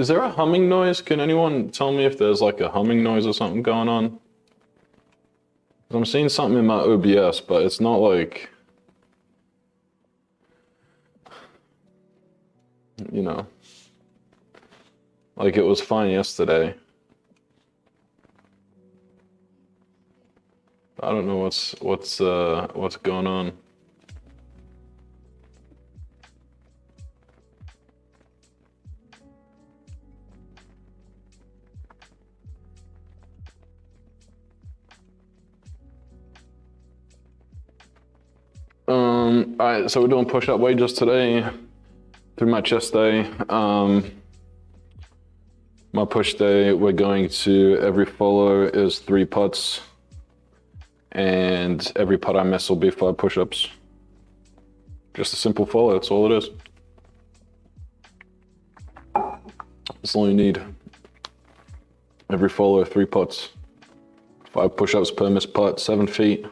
Is there a humming noise? Can anyone tell me if there's like a humming noise or something going on? I'm seeing something in my OBS, but it's not like, you know, like it was fine yesterday. I don't know what's going on. All right, so we're doing push-up wages today through my chest day. My push day, we're going to, every follow is 3 putts, and every putt I miss will be 5 push-ups. Just a simple follow, that's all it is. That's all you need. Every follow, 3 putts. 5 push-ups per missed putt, 7 feet.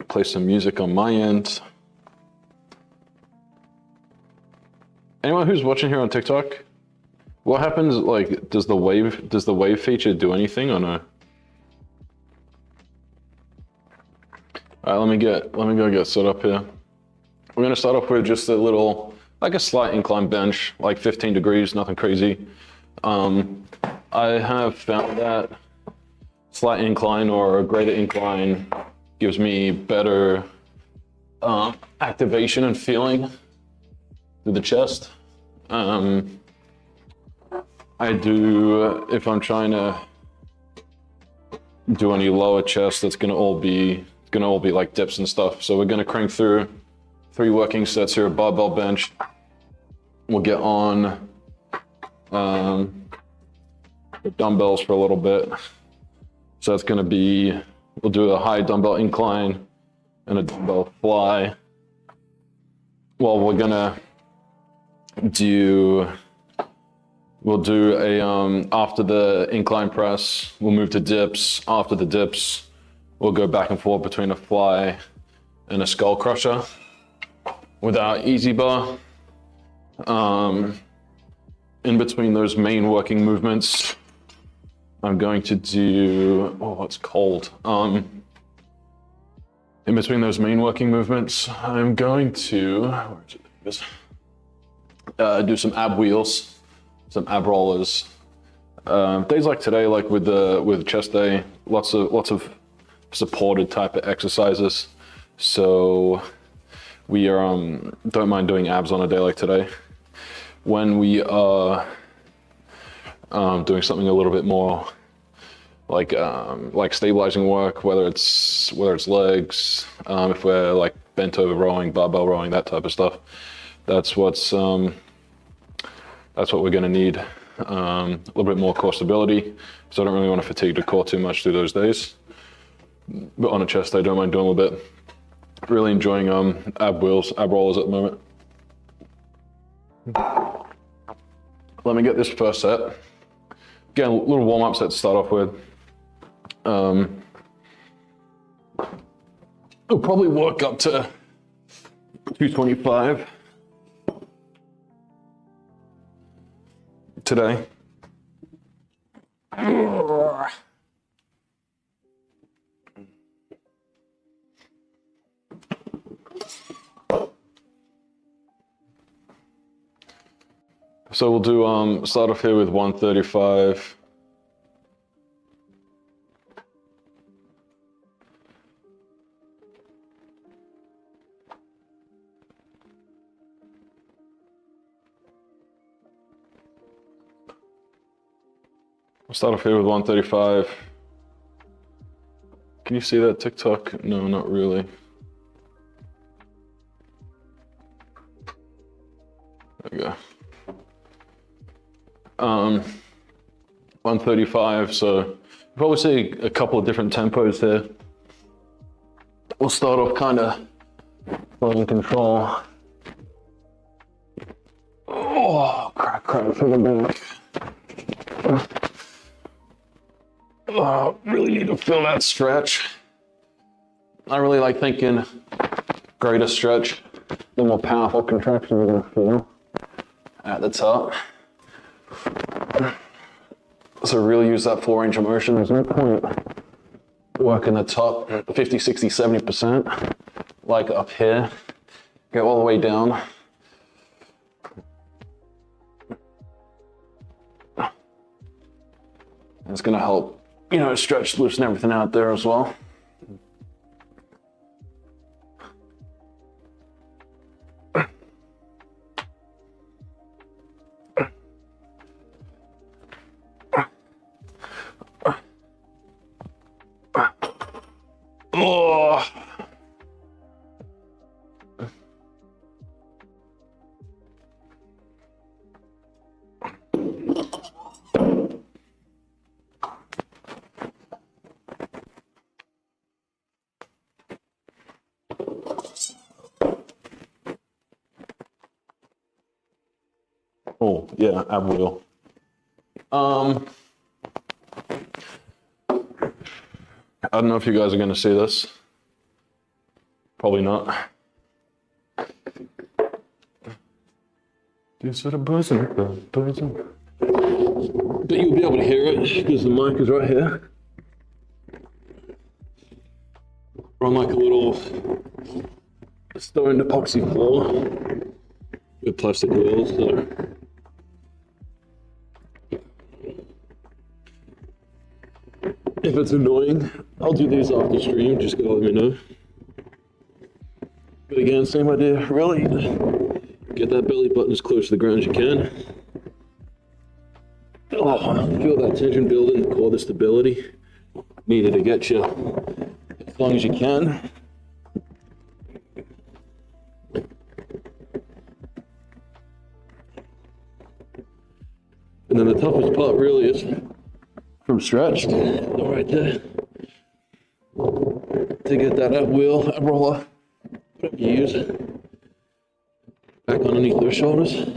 Play some music on my end. Anyone who's watching here on TikTok, what happens, like, does the wave feature do anything or no? All right, let me go get set up here. We're gonna start off with just a little, like a slight incline bench, like 15 degrees, nothing crazy. I have found that slight incline or a greater incline gives me better activation and feeling through the chest. I do, if I'm trying to do any lower chest, it's gonna all be like dips and stuff. So we're gonna crank through 3 working sets here, barbell bench. We'll get on the dumbbells for a little bit. So that's gonna be, we'll do a high dumbbell incline and a dumbbell fly. Well, we'll do a, after the incline press, we'll move to dips. After the dips, we'll go back and forth between a fly and a skull crusher with our easy bar. In between those main working movements, I'm going to do, oh, it's cold. In between those main working movements, I'm going to, where is it? Do some ab wheels, some ab rollers. Days like today, like with chest day, lots of supported type of exercises. So we are, don't mind doing abs on a day like today. When we are doing something a little bit more like stabilizing work, whether it's legs, if we're like bent over rowing, barbell rowing, that type of stuff, that's what we're going to need. A little bit more core stability, so I don't really want to fatigue the core too much through those days. But on a chest day, I don't mind doing a little bit. Really enjoying ab rollers at the moment. Let me get this first set. Again, a little warm-up set to start off with. We'll probably work up to 225 today. So we'll do, start off here with 135. We'll start off here with 135. Can you see that TikTok? No, not really. There we go. 135, so you'll probably see a couple of different tempos here. We'll start off kind of in control. Oh. Oh, crack for the back. Oh, really need to feel that stretch. I really like thinking greater stretch, the more powerful contraction you're gonna feel at the top. So really use that full range of motion. There's no point working the top 50, 60, 70%, like up here. Go all the way down. It's gonna help, stretch, loosen everything out there as well. Oh. Oh, yeah, ab wheel. I don't know if you guys are going to see this. Probably not. Do sort of buzzing. But you'll be able to hear it because the mic is right here. We're on like a little stone epoxy floor with plastic wheels. So. If it's annoying, I'll do these after stream, just gotta let me know. But again, same idea, really. Get that belly button as close to the ground as you can. Oh, feel that tension building, the core, the stability. Needed to get you as long as you can. And then the toughest part really is from stretched, right there, to get that ab roller, whatever you use, back underneath those shoulders.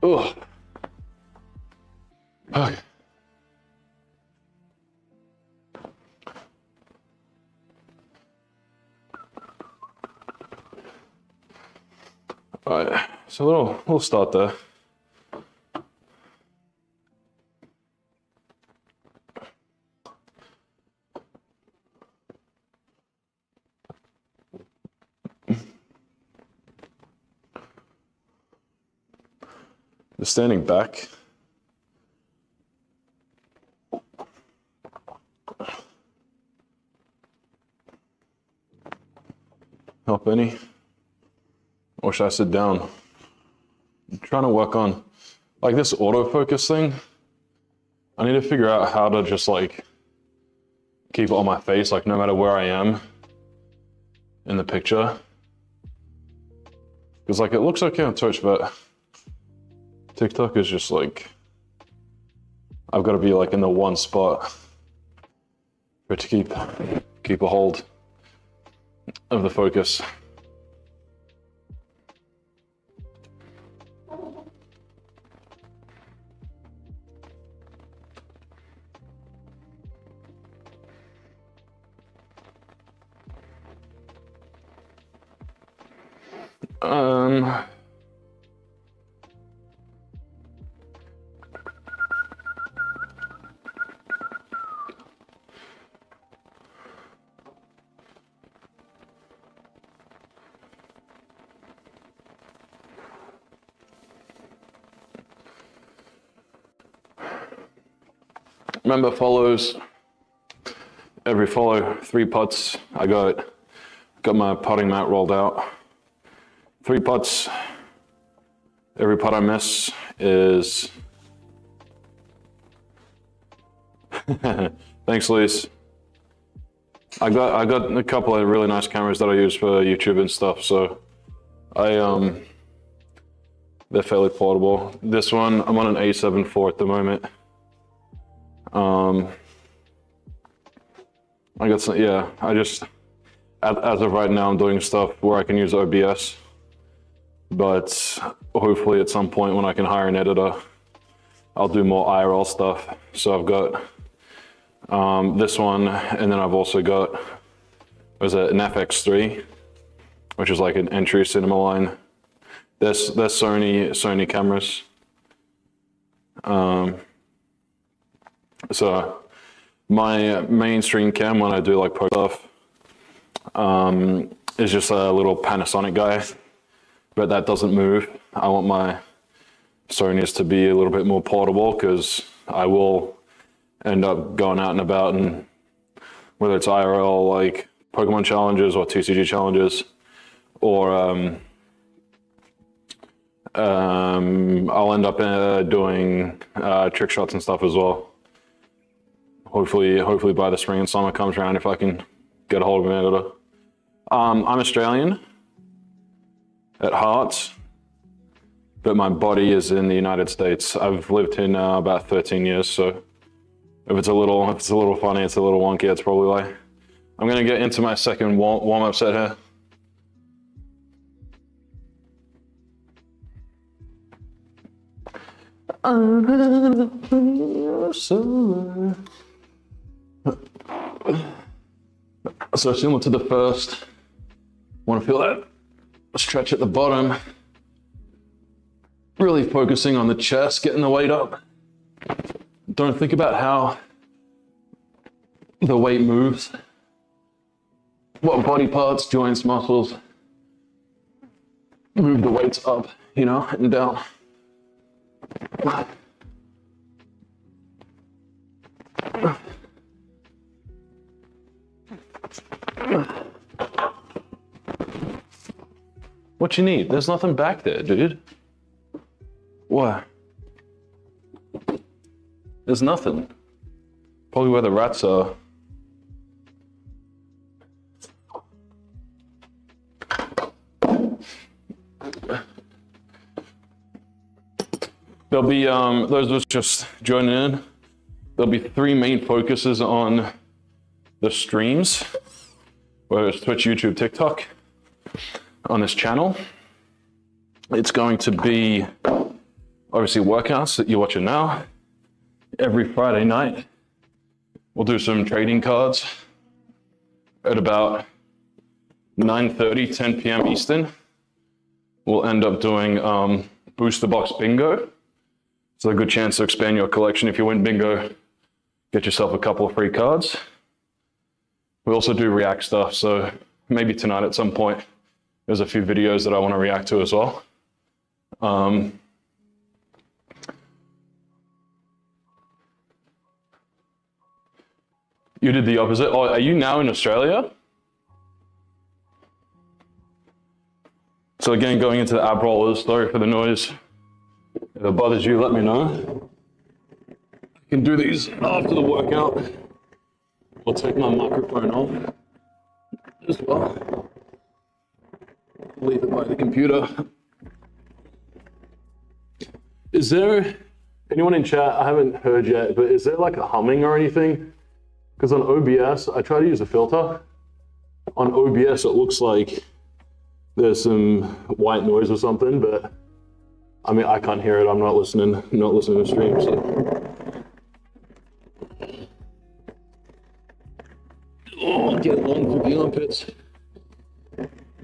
Oh. Okay. All right, so we'll start there. Just standing back. Help any? Or should I sit down? I'm trying to work on, like this autofocus thing. I need to figure out how to just like keep it on my face, like no matter where I am in the picture. Because like it looks okay on Twitch, but TikTok is just like, I've got to be like in the one spot for it to keep a hold of the focus. Remember, follows, every follow 3 putts, I got Got my putting mat rolled out. 3 putts. Every putt I miss is... Thanks, Lise. I got a couple of really nice cameras that I use for YouTube and stuff, so they're fairly portable. This one, I'm on an A7 IV at the moment. I got some, yeah, as of right now, I'm doing stuff where I can use OBS, but hopefully at some point when I can hire an editor, I'll do more IRL stuff. So I've got this one, and then I've also got, an FX3, which is like an entry cinema line. There's Sony cameras. So my mainstream cam when I do like pro stuff is just a little Panasonic guy, but that doesn't move. I want my Sonys to be a little bit more portable because I will end up going out and about, and whether it's IRL like Pokemon challenges or TCG challenges, or I'll end up doing trick shots and stuff as well. Hopefully by the spring and summer comes around, if I can get a hold of an editor. I'm Australian at heart, but my body is in the United States. I've lived here now about 13 years, so if it's a little funny, it's a little wonky, that's probably why. I'm gonna get into my second warm-up set here. So similar to the first, want to feel that stretch at the bottom, really focusing on the chest, getting the weight up. Don't think about how the weight moves, what body parts, joints, muscles move the weights up, you know, and down. What you need? There's nothing back there, dude. What? There's nothing. Probably where the rats are. There'll be, those just joining in, there'll be 3 main focuses on the streams, whether it's Twitch, YouTube, TikTok, on this channel. It's going to be obviously workouts that you're watching now. Every Friday night, we'll do some trading cards at about 9:30, 10 p.m. Eastern. We'll end up doing booster box bingo. So a good chance to expand your collection. If you win bingo, get yourself a couple of free cards. We also do react stuff, so maybe tonight at some point, there's a few videos that I want to react to as well. You did the opposite. Oh, are you now in Australia? So again, going into the ab rollers, sorry for the noise. If it bothers you, let me know. I can do these after the workout. I'll take my microphone off as well. Leave it by the computer. Is there anyone in chat? I haven't heard yet, but is there like a humming or anything? Because on OBS, I try to use a filter. On OBS, it looks like there's some white noise or something, but I mean, I can't hear it. I'm not listening to stream. So. Oh, get long through the armpits.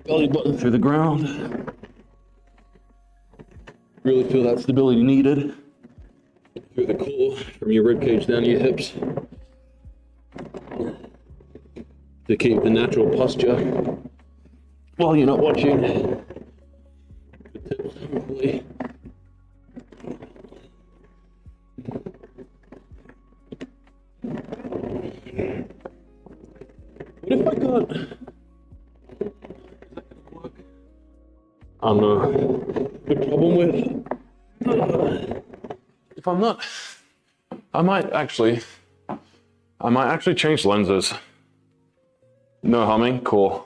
Belly button through the ground. Really feel that stability needed through the core, from your rib cage down to your hips, to keep the natural posture while you're not watching. The tips, hopefully. What if I got don't know. The problem with, if I'm not, I might actually change lenses. No humming, cool.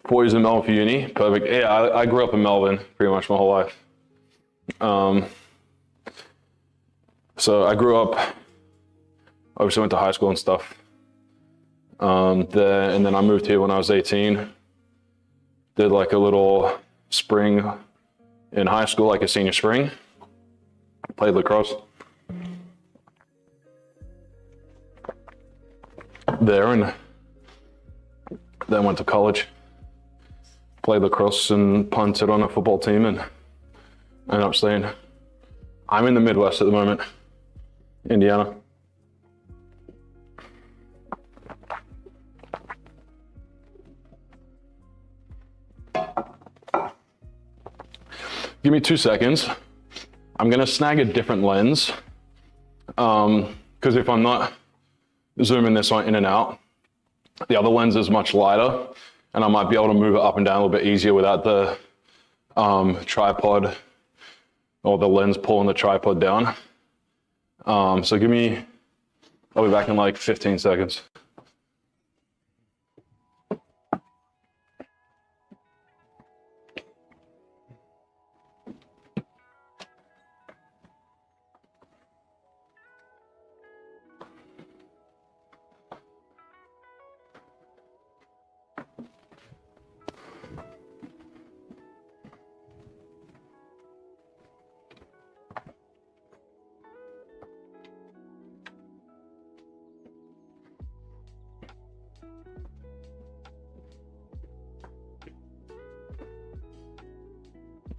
4 years in Melbourne for uni, perfect. Yeah, I grew up in Melbourne pretty much my whole life. So I grew up, obviously went to high school and stuff there, and then I moved here when I was 18. Did like a little spring in high school, like a senior spring. Played lacrosse there, and then went to college. Played lacrosse and punted on a football team, and ended up staying. I'm in the Midwest at the moment, Indiana. Give me 2 seconds. I'm gonna snag a different lens, because if I'm not zooming this one in and out, the other lens is much lighter, and I might be able to move it up and down a little bit easier without the tripod or the lens pulling the tripod down. So I'll be back in like 15 seconds.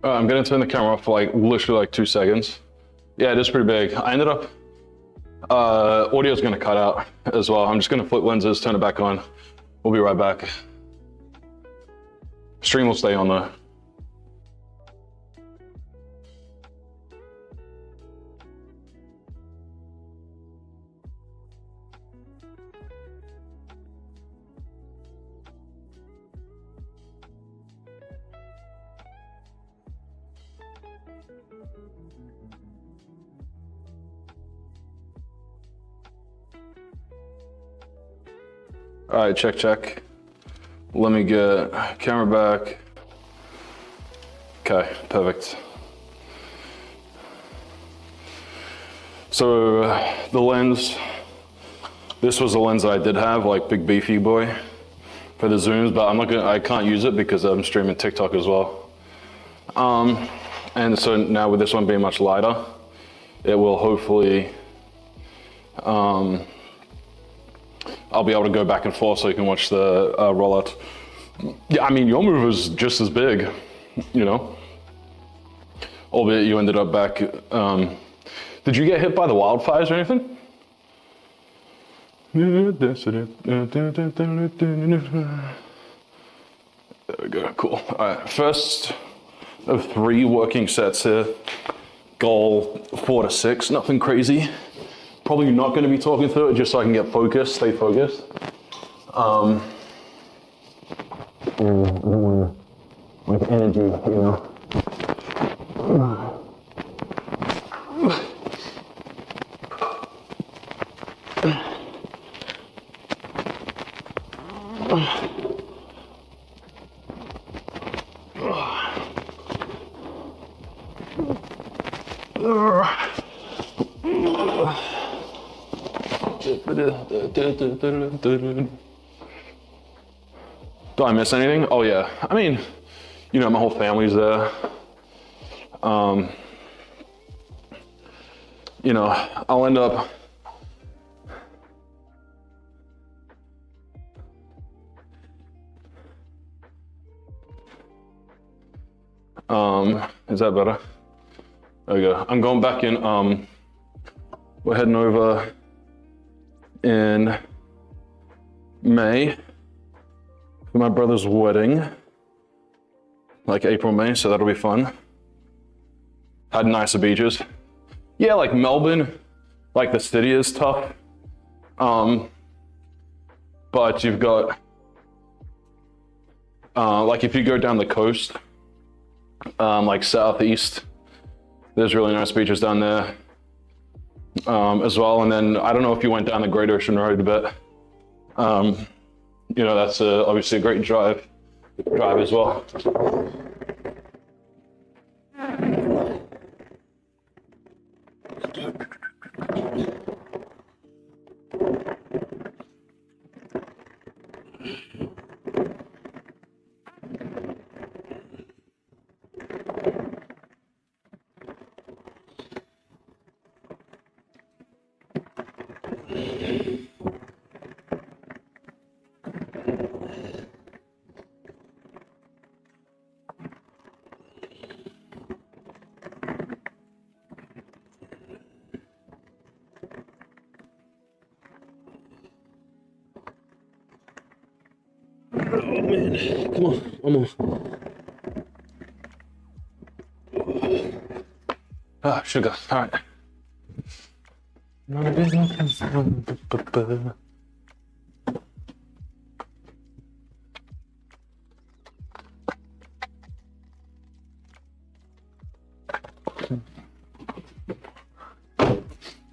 I'm gonna turn the camera off for like literally like 2 seconds. Yeah, it is pretty big. I ended up, audio's gonna cut out as well. I'm just gonna flip lenses, turn it back on. We'll be right back. Stream will stay on though. All right, check. Let me get camera back. Okay, perfect. So the lens, this was the lens that I did have, like big beefy boy for the zooms, but I can't use it because I'm streaming TikTok as well. And so now with this one being much lighter, it will hopefully, I'll be able to go back and forth so you can watch the rollout. Yeah, I mean, your move was just as big, you know? Albeit you ended up back, did you get hit by the wildfires or anything? There we go, cool. All right, first of 3 working sets here. Goal 4 to 6, nothing crazy. Probably not going to be talking through it just so I can get focused, stay focused. With energy, you know. Do I miss anything? Oh yeah. I mean, you know, my whole family's there. You know, I'll end up is that better? There we go. I'm going back in, we're heading over in May for my brother's wedding, like April, May, so that'll be fun. Had nicer beaches. Yeah, like Melbourne, like the city is tough. But you've got Like if you go down the coast, like southeast, there's really nice beaches down there as well. And then I don't know if you went down the Great Ocean Road, but you know, that's obviously a great drive as well. Oh man, come on, one more. Ah, sugar, all right.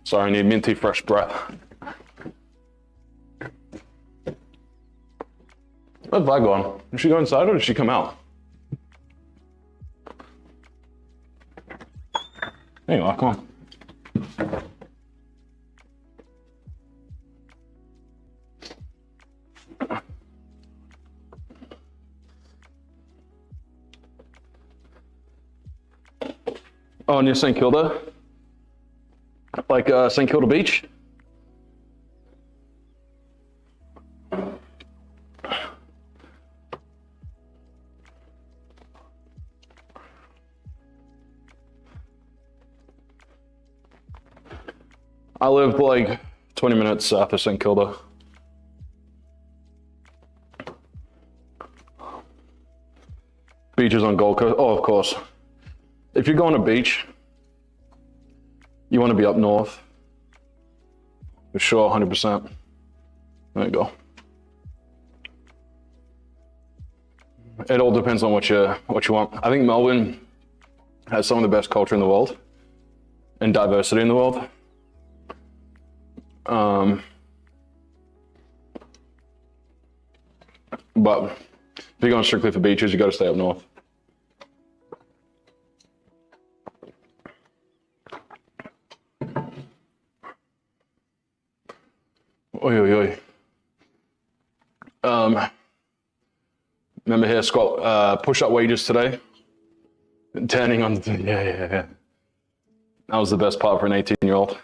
Sorry, I need minty fresh breath. Where's Vi gone? Did she go inside or did she come out? There you are, come on. Oh, near St. Kilda? Like St. Kilda Beach? I lived like 20 minutes south of St. Kilda. Beaches on Gold Coast, oh, of course. If you're going to beach, you want to be up north. For sure, 100%. There you go. It all depends on what you want. I think Melbourne has some of the best culture in the world and diversity in the world. But if you're going strictly for beaches, you got to stay up north. Oi, oi, oi. Remember here, Scott, push-up wages today. Turning on, yeah. That was the best part for an 18-year-old.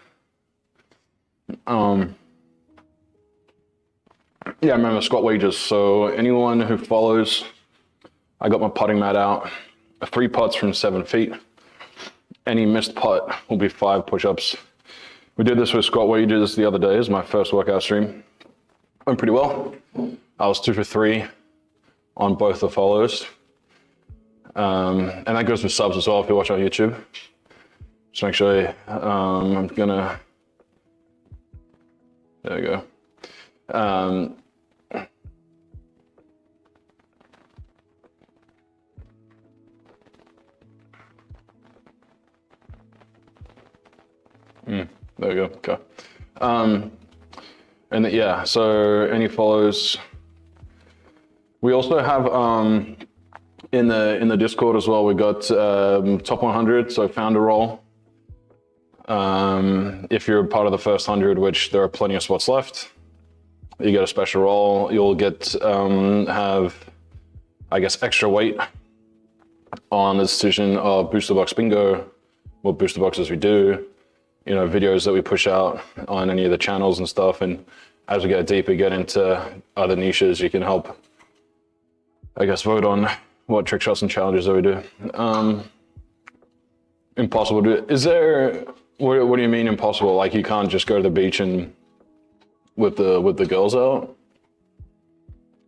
Yeah, I remember squat wages. So anyone who follows, I got my putting mat out. 3 putts from 7 feet. Any missed putt will be 5 push-ups. We did this with squat wages the other day. It was my first workout stream. Went pretty well. I was 2 for 3 on both the follows. And that goes with subs as well if you watch on YouTube. Just make sure I'm gonna, there we go. There we go, okay. And yeah, so any follows. We also have in the Discord as well, we got top 100, so founder role. If you're part of the first 100, which there are plenty of spots left, you get a special role. You'll get have, I guess, extra weight on the decision of booster box bingo, what booster boxes we do, you know, videos that we push out on any of the channels and stuff. And as we get deeper, get into other niches, you can help, I guess, vote on what trick shots and challenges that we do. Impossible to do. Is there, what do you mean impossible? Like you can't just go to the beach and with the girls out?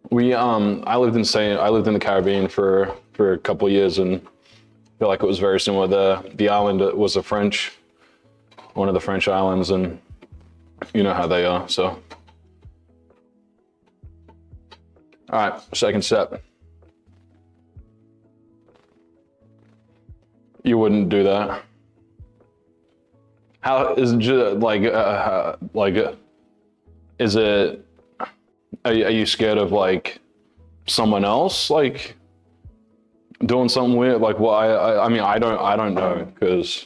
We I lived in the Caribbean for a couple of years and feel like it was very similar there. The island was one of the French islands, and you know how they are, so. All right, second set. You wouldn't do that. How is it just is it? Are you scared of like someone else like doing something weird? Like, well, I mean, I don't know because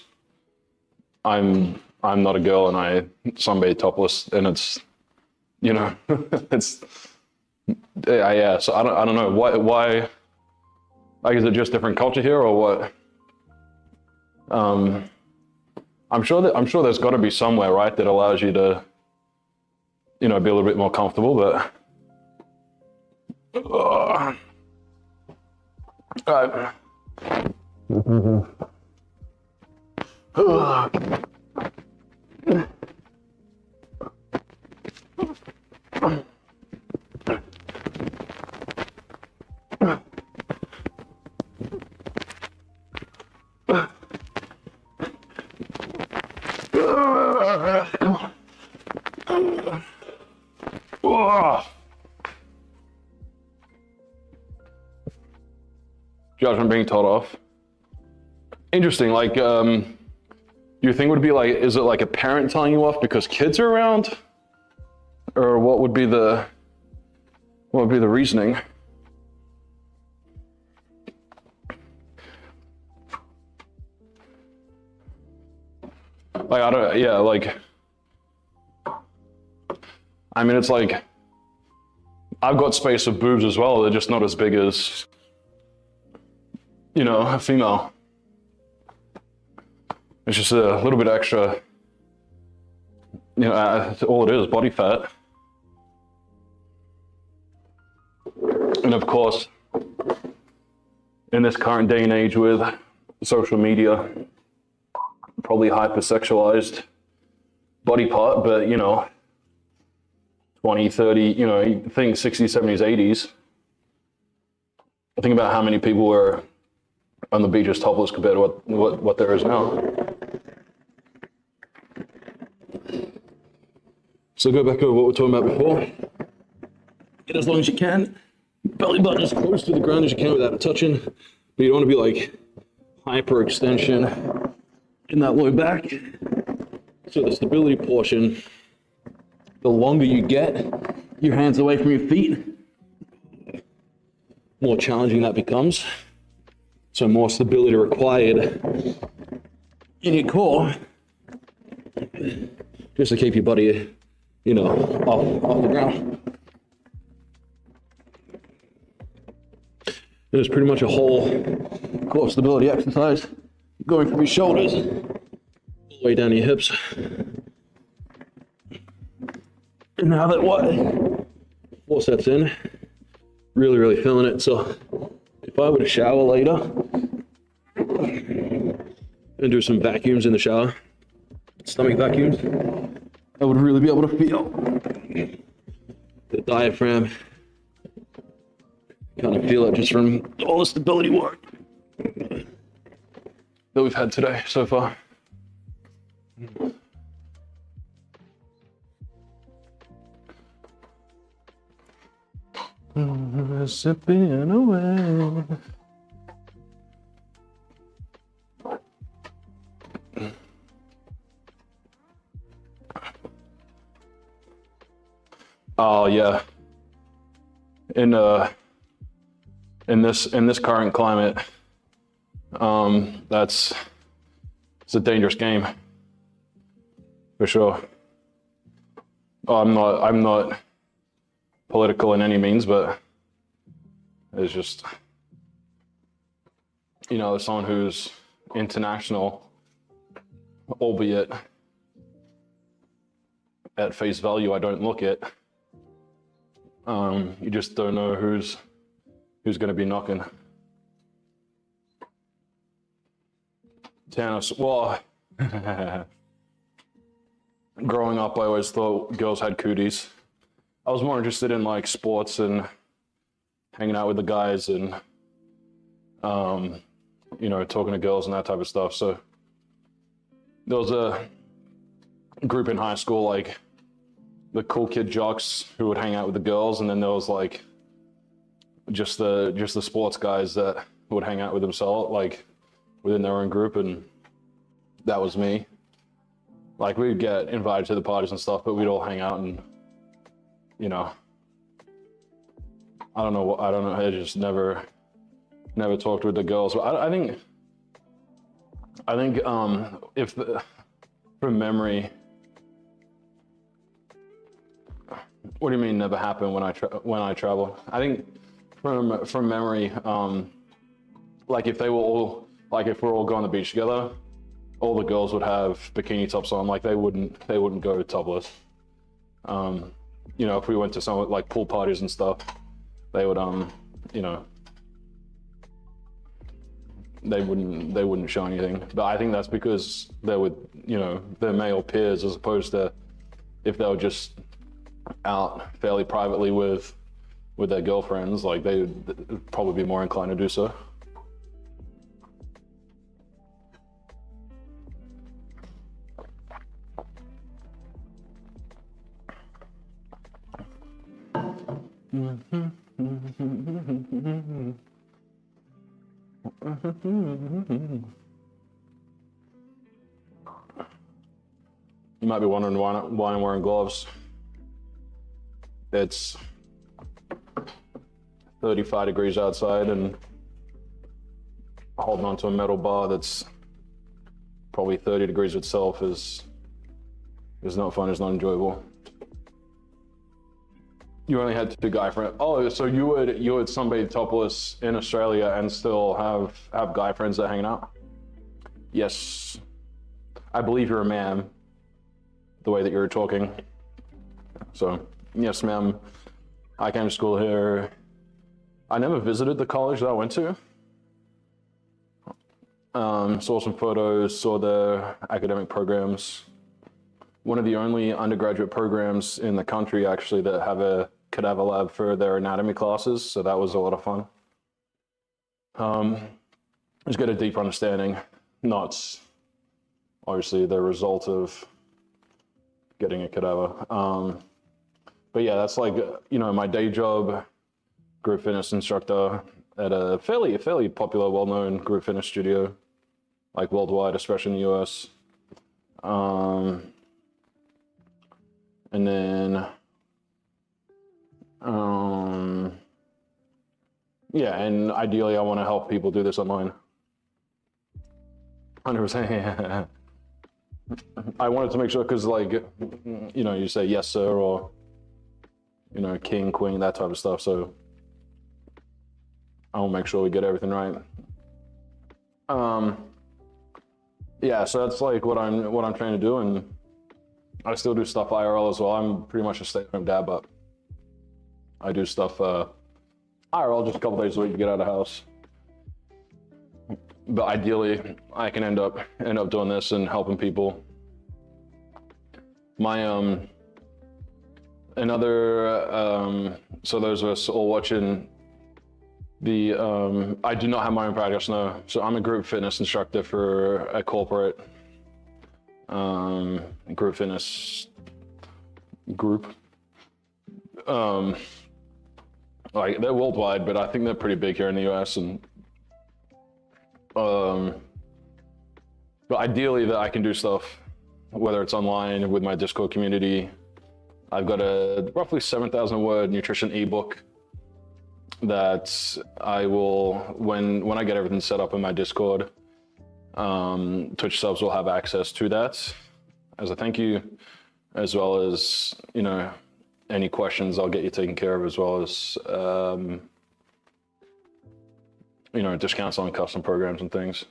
I'm not a girl and I sunbathe topless and it's, you know, it's yeah. So I don't know why. Like, is it just different culture here or what? I'm sure there's got to be somewhere, right, that allows you to, you know, be a little bit more comfortable, but. All right. Judgment being told off. Interesting, like, you think would be like, is it like a parent telling you off because kids are around? Or what would be the reasoning? Like, I don't, yeah, like, I mean, it's like, I've got space of boobs as well, they're just not as big as, you know, a female. It's just a little bit extra, you know, all it is, body fat. And of course, in this current day and age with social media, probably hypersexualized body part, but you know, 20, 30, you know, you think 60s, 70s, 80s. Think about how many people were on the beaches topless compared to what there is now. So go back over what we were talking about before. Get as long as you can. Belly button as close to the ground as you can without it touching. But you don't want to be like hyperextension in that low back. So the stability portion, the longer you get your hands away from your feet, more challenging that becomes. So more stability required in your core, just to keep your body, you know, off the ground. There's pretty much a whole core stability exercise going from your shoulders all the way down to your hips. And now that what? 4 sets in, really feeling it. So if I were to shower later and do some vacuums in the shower, stomach vacuums, I would really be able to feel the diaphragm. Kind of feel it just from all the stability work that we've had today so far. Sipping away. Oh yeah. In this current climate, it's a dangerous game for sure. Oh, I'm not political in any means, but it's just, you know, as someone who's international, albeit at face value, I don't look it. You just don't know who's going to be knocking. Tennis, well, growing up, I always thought girls had cooties. I was more interested in like sports and hanging out with the guys and, you know, talking to girls and that type of stuff. So there was a group in high school, like the cool kid jocks who would hang out with the girls, and then there was like just the sports guys that would hang out with themselves, like within their own group, and that was me. Like, we'd get invited to the parties and stuff, but we'd all hang out and, you know, I don't know, I just never talked with the girls. But I think from memory, what do you mean never happened when I travel? I think from memory, like if we're all going to the beach together, all the girls would have bikini tops on. Like they wouldn't go topless. You know, if we went to some like pool parties and stuff, they would you know, they wouldn't show anything. But I think that's because they're with, you know, their male peers, as opposed to if they were just out fairly privately with their girlfriends, like they would probably be more inclined to do so. You might be wondering why I'm wearing gloves. It's 35 degrees outside, and holding onto a metal bar that's probably 30 degrees itself is not fun, it's not enjoyable. You only had 2 guy friends. Oh, so you would sunbathe topless in Australia and still have guy friends that are hanging out? Yes. I believe you're a man, the way that you're talking. So, yes, ma'am. I came to school here. I never visited the college that I went to. Saw some photos, saw the academic programs. One of the only undergraduate programs in the country, actually, that have a cadaver lab for their anatomy classes, so that was a lot of fun. Just get a deeper understanding, not obviously the result of getting a cadaver. But yeah, that's like, you know, my day job, group fitness instructor at a fairly popular, well-known group fitness studio, like worldwide, especially in the US. And then, yeah, and ideally I want to help people do this online. 100%, yeah. I wanted to make sure, because like, you know, you say yes sir, or, you know, king, queen, that type of stuff, so I will make sure we get everything right. Yeah, so that's like what I'm trying to do, and I still do stuff IRL as well. I'm pretty much a stay-at-home dad, but I do stuff IRL just a couple days a week to get out of the house. But ideally, I can end up doing this and helping people. My so those of us all watching the I do not have my own practice, no. So I'm a group fitness instructor for a corporate group fitness group. Like they're worldwide, but I think they're pretty big here in the US, and but ideally that I can do stuff, whether it's online with my Discord community. I've got a roughly 7,000 word nutrition ebook that I will, when I get everything set up in my Discord, Twitch subs will have access to that as a thank you, as well as, you know, any questions I'll get you taken care of, as well as, you know, discounts on custom programs and things.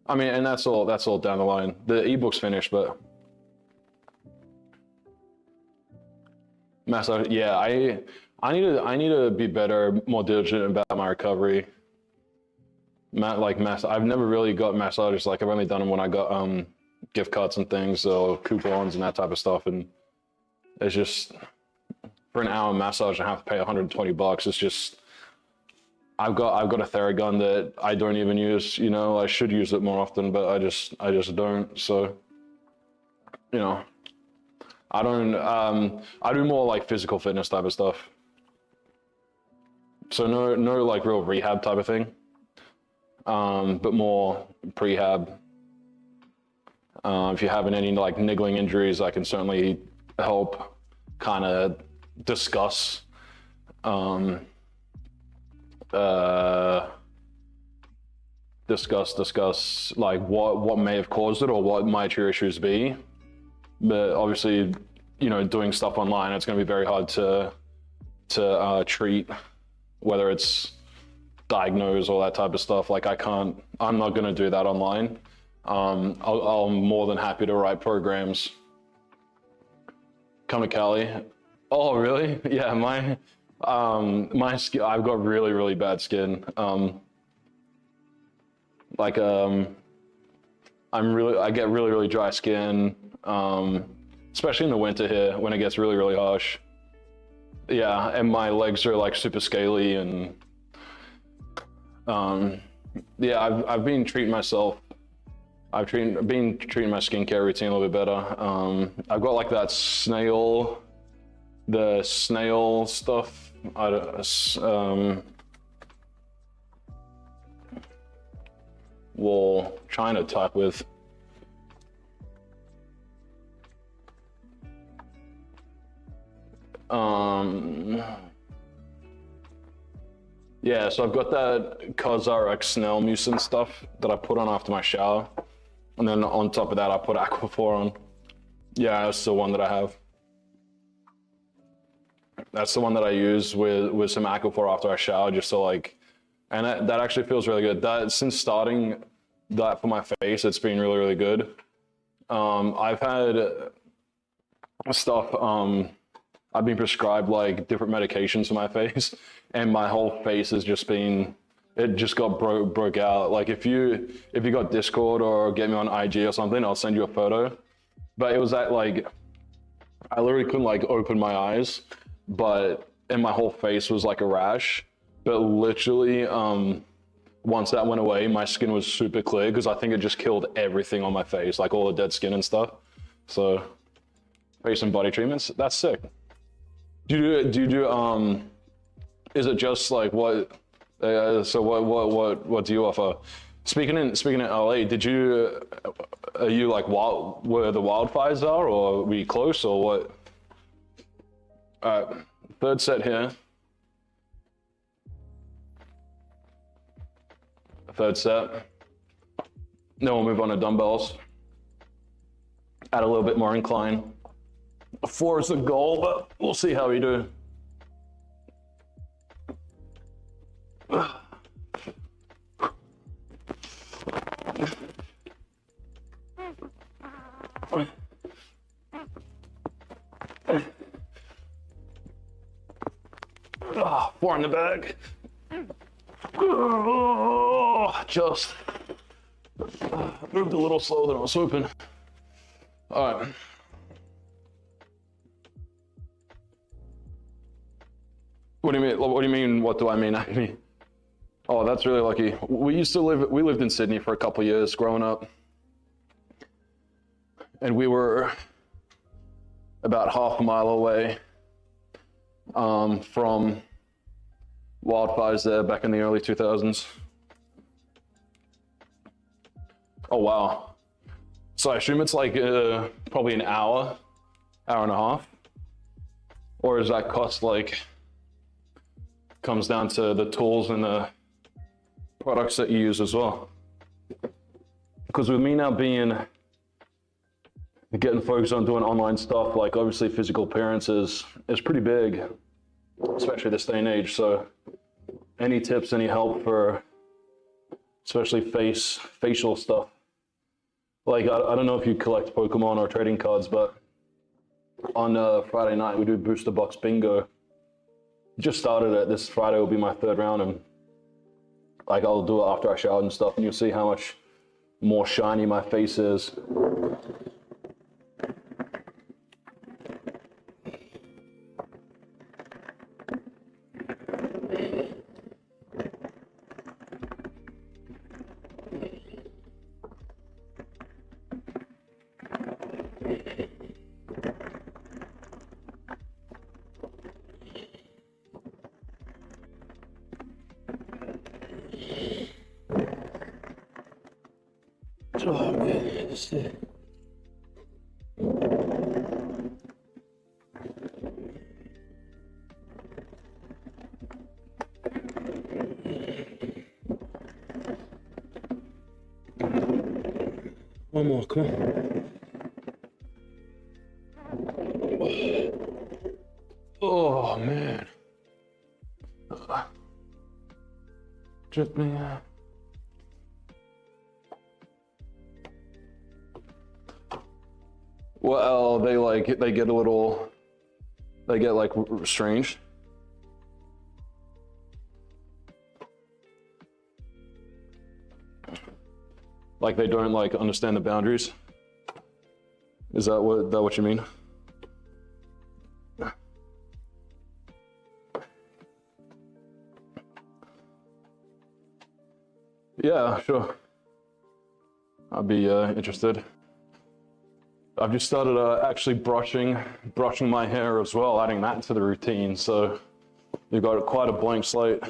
I mean, and that's all down the line. The ebook's finished, but massage, yeah, I need to be better, more diligent about my recovery. I've never really got massages. Like I've only done them when I got gift cards and things, or coupons and that type of stuff. And it's just, for an hour massage, I have to pay $120. It's just, I've got a Theragun that I don't even use. You know, I should use it more often, but I just don't. So, you know, I don't. I do more like physical fitness type of stuff. So no like real rehab type of thing. but more prehab. If you're having any like niggling injuries, I can certainly help kind of discuss discuss like what may have caused it or what might your issues be. But obviously, you know, doing stuff online, it's going to be very hard to treat, whether it's diagnose or that type of stuff. Like I'm not going to do that online. I'm more than happy to write programs. Come to Cali. Oh, really? Yeah, my skin, I've got really, really bad skin. I get really, really dry skin, especially in the winter here when it gets really, really harsh. Yeah, and my legs are like super scaly, and yeah, I've been treating myself. I've been treating my skincare routine a little bit better. I've got like that the snail stuff. We'll trying to type with. Yeah, so I've got that CosRX snail mucin stuff that I put on after my shower. And then on top of that, I put Aquaphor on. Yeah, that's the one that I have. That's the one that I use with some Aquaphor after I shower, just to like, and that actually feels really good. That since starting that for my face, it's been really, really good. I've had stuff, I've been prescribed like different medications for my face, and my whole face has just been, it just got broke out. Like if you got Discord or get me on IG or something, I'll send you a photo. But it was that like, I literally couldn't like open my eyes, and my whole face was like a rash. But literally, once that went away, my skin was super clear, because I think it just killed everything on my face, like all the dead skin and stuff. So face and body treatments, that's sick. Do you do is it just like what? So what do you offer? Speaking in LA, are you like where the wildfires are, or are we close, or what? Third set here. Third set. Then we'll move on to dumbbells. Add a little bit more incline. 4 is the goal, but we'll see how we do. Oh, 4 in the bag. Oh, just moved a little slower than I was hoping. All right. What do you mean? What do you mean? What do I mean? I mean, oh, that's really lucky. We lived in Sydney for a couple of years growing up, and we were about half a mile away from wildfires there back in the early 2000s. Oh, wow. So I assume it's like probably an hour and a half, or does that cost like, comes down to the tools and the products that you use as well? Because with me now getting focused on doing online stuff, like obviously physical appearance is pretty big, especially this day and age. So any tips, any help for especially facial stuff? Like I don't know if you collect Pokemon or trading cards, but on Friday night we do booster box bingo. Just started it. This Friday will be my 3rd round, and like I'll do it after I showered and stuff, and you'll see how much more shiny my face is. Oh man, this is... One more, come on. Oh man. Drip me out. Well, they get a little, they get like strange. Like they don't like understand the boundaries. Is that what you mean? Yeah, sure. I'd be interested. I've just started actually brushing my hair as well, adding that to the routine. So you've got quite a blank slate.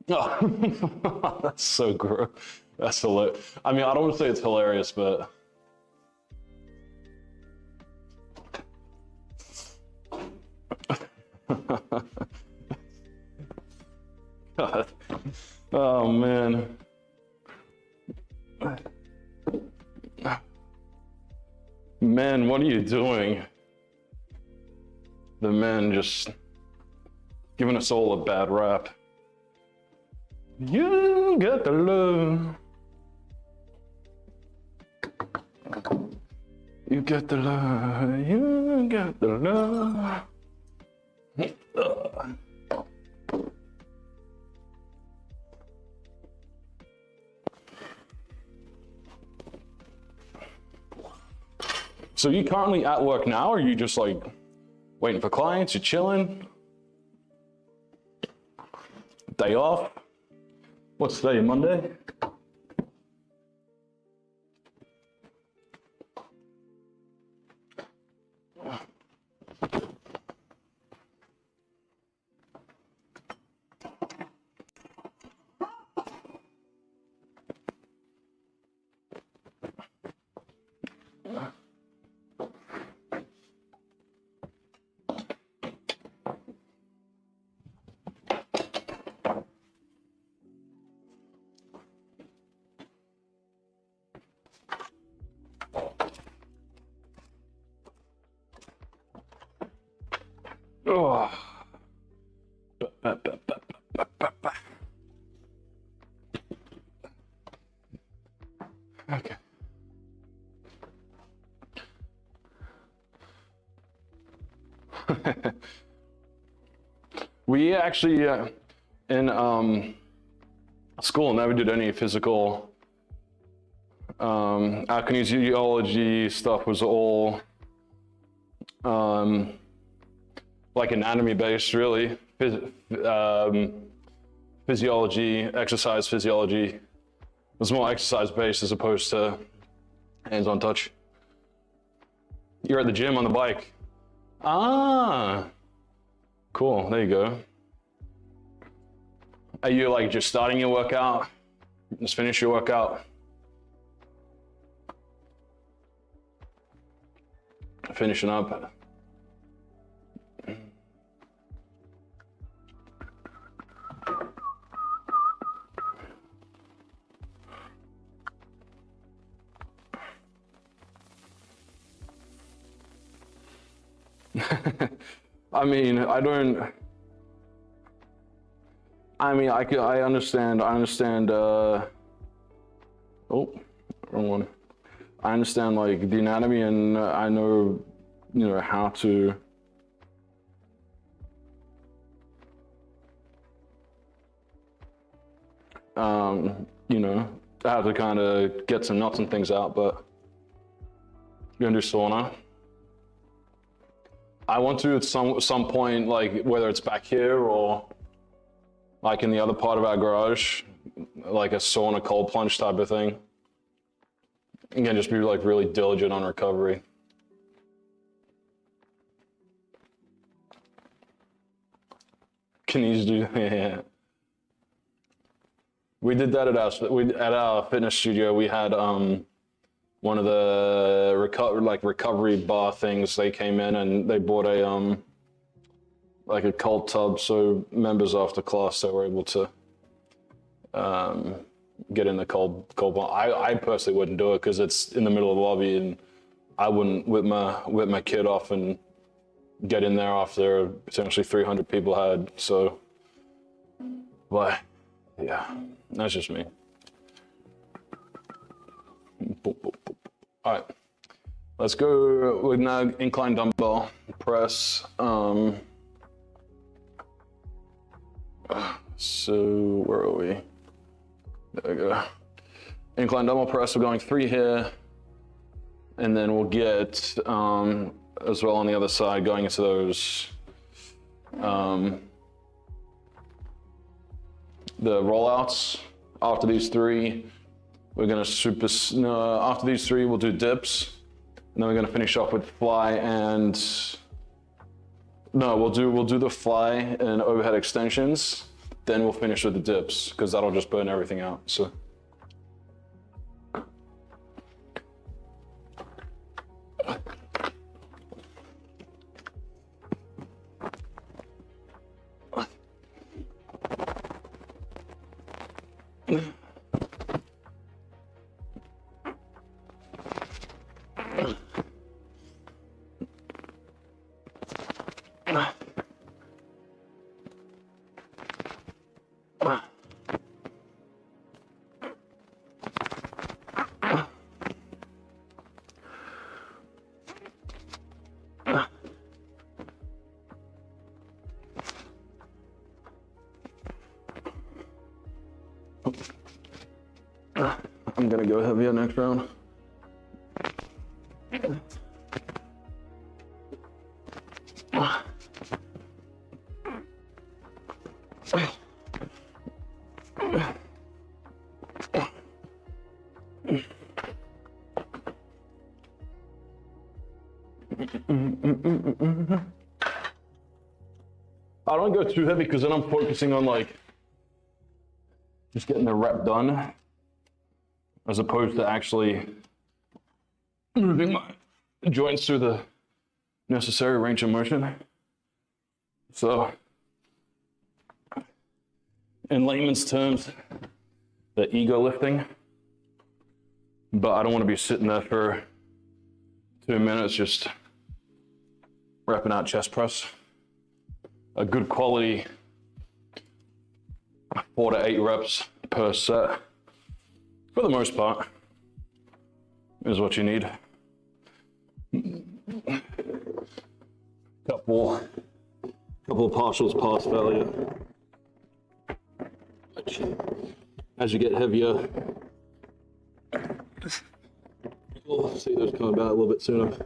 Oh, that's so gross. That's hilarious. I mean, I don't want to say it's hilarious, but God. Oh man. Men, what are you doing? The men just giving us all a bad rap. You get the love. You get the love. You get the love. So you currently at work now, or are you just like waiting for clients? You're chilling? Day off? What's today, Monday? Oh. Okay. We actually, in school, never did any physical. Our kinesiology stuff was all like anatomy based, really. Physiology, exercise physiology. It was more exercise based as opposed to hands-on touch. You're at the gym on the bike. Ah, cool, there you go. Are you like just starting your workout? Just finish your workout? Finishing up. I mean, I understand, oh, wrong one. I understand like the anatomy, and I know, you know, how to you know, how to kind of get some knots and things out, but you're gonna do sauna. I want to at some point, like whether it's back here or like in the other part of our garage, like a sauna cold plunge type of thing. Again, just be like really diligent on recovery. Can you do? Yeah. We did that at our fitness studio. We had one of the recovery bar things. They came in and they bought a like a cold tub, so members after class they were able to get in the cold bar. I personally wouldn't do it because it's in the middle of the lobby, and I wouldn't whip my kid off and get in there after potentially 300 people had. So, but yeah, that's just me. All right, let's go with now incline dumbbell press. So where are we? There we go. Incline dumbbell press, we're going 3 here, and then we'll get as well on the other side going into those the rollouts. After these 3, we're gonna after these 3 we'll do dips, and then we're gonna finish off with fly and we'll do the fly and overhead extensions, then we'll finish with the dips because that'll just burn everything out. So I'm gonna go heavier next round. I don't go too heavy because then I'm focusing on like just getting the rep done, as opposed to actually moving my joints through the necessary range of motion. So, in layman's terms, the ego lifting, but I don't want to be sitting there for 2 minutes just repping out chest press. A good quality 4 to 8 reps per set, for the most part, is what you need. Couple of partials pass failure. As you get heavier, you'll see those come about a little bit sooner.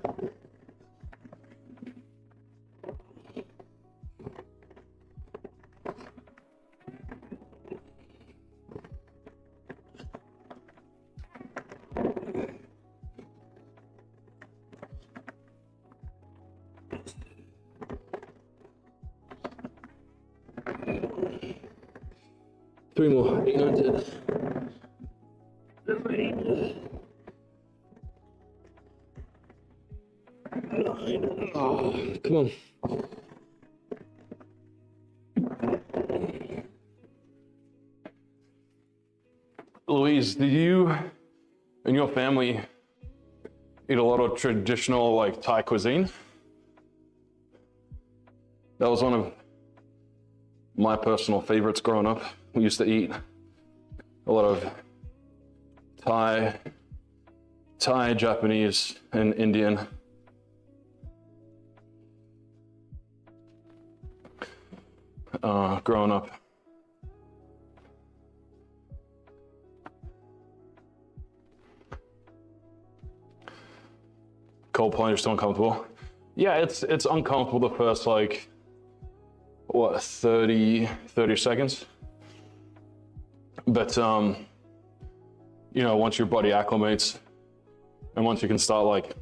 Three more, 8, 9, 10. Oh, come on. Louise, do you and your family eat a lot of traditional like Thai cuisine? That was one of my personal favorites growing up. We used to eat a lot of Thai, Japanese, and Indian. Growing up. Cold plunge, you're still uncomfortable? Yeah, it's uncomfortable the first like, what, 30 seconds? But, you know, once your body acclimates and once you can start like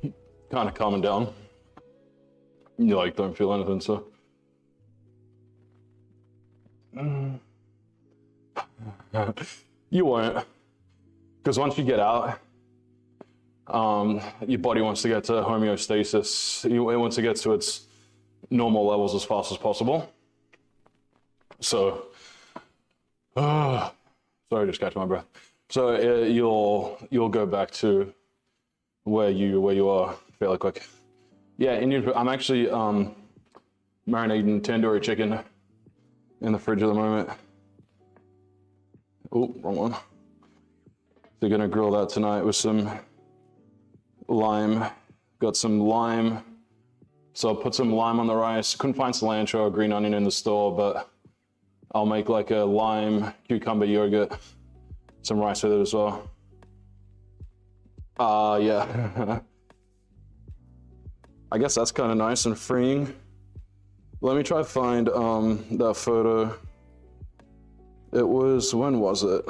kind of calming down, you like don't feel anything, so. You won't, because once you get out, your body wants to get to homeostasis. It wants to get to its normal levels as fast as possible. So, sorry, just catching my breath. So you'll go back to where you are fairly quick. Yeah, Indian food. I'm actually marinating tandoori chicken in the fridge at the moment. Oh, wrong one. They're gonna grill that tonight with some lime. Got some lime. So I'll put some lime on the rice. Couldn't find cilantro or green onion in the store, but I'll make like a lime cucumber yogurt. Some rice with it as well. Yeah. I guess that's kind of nice and freeing. Let me try to find that photo. It was, when was it?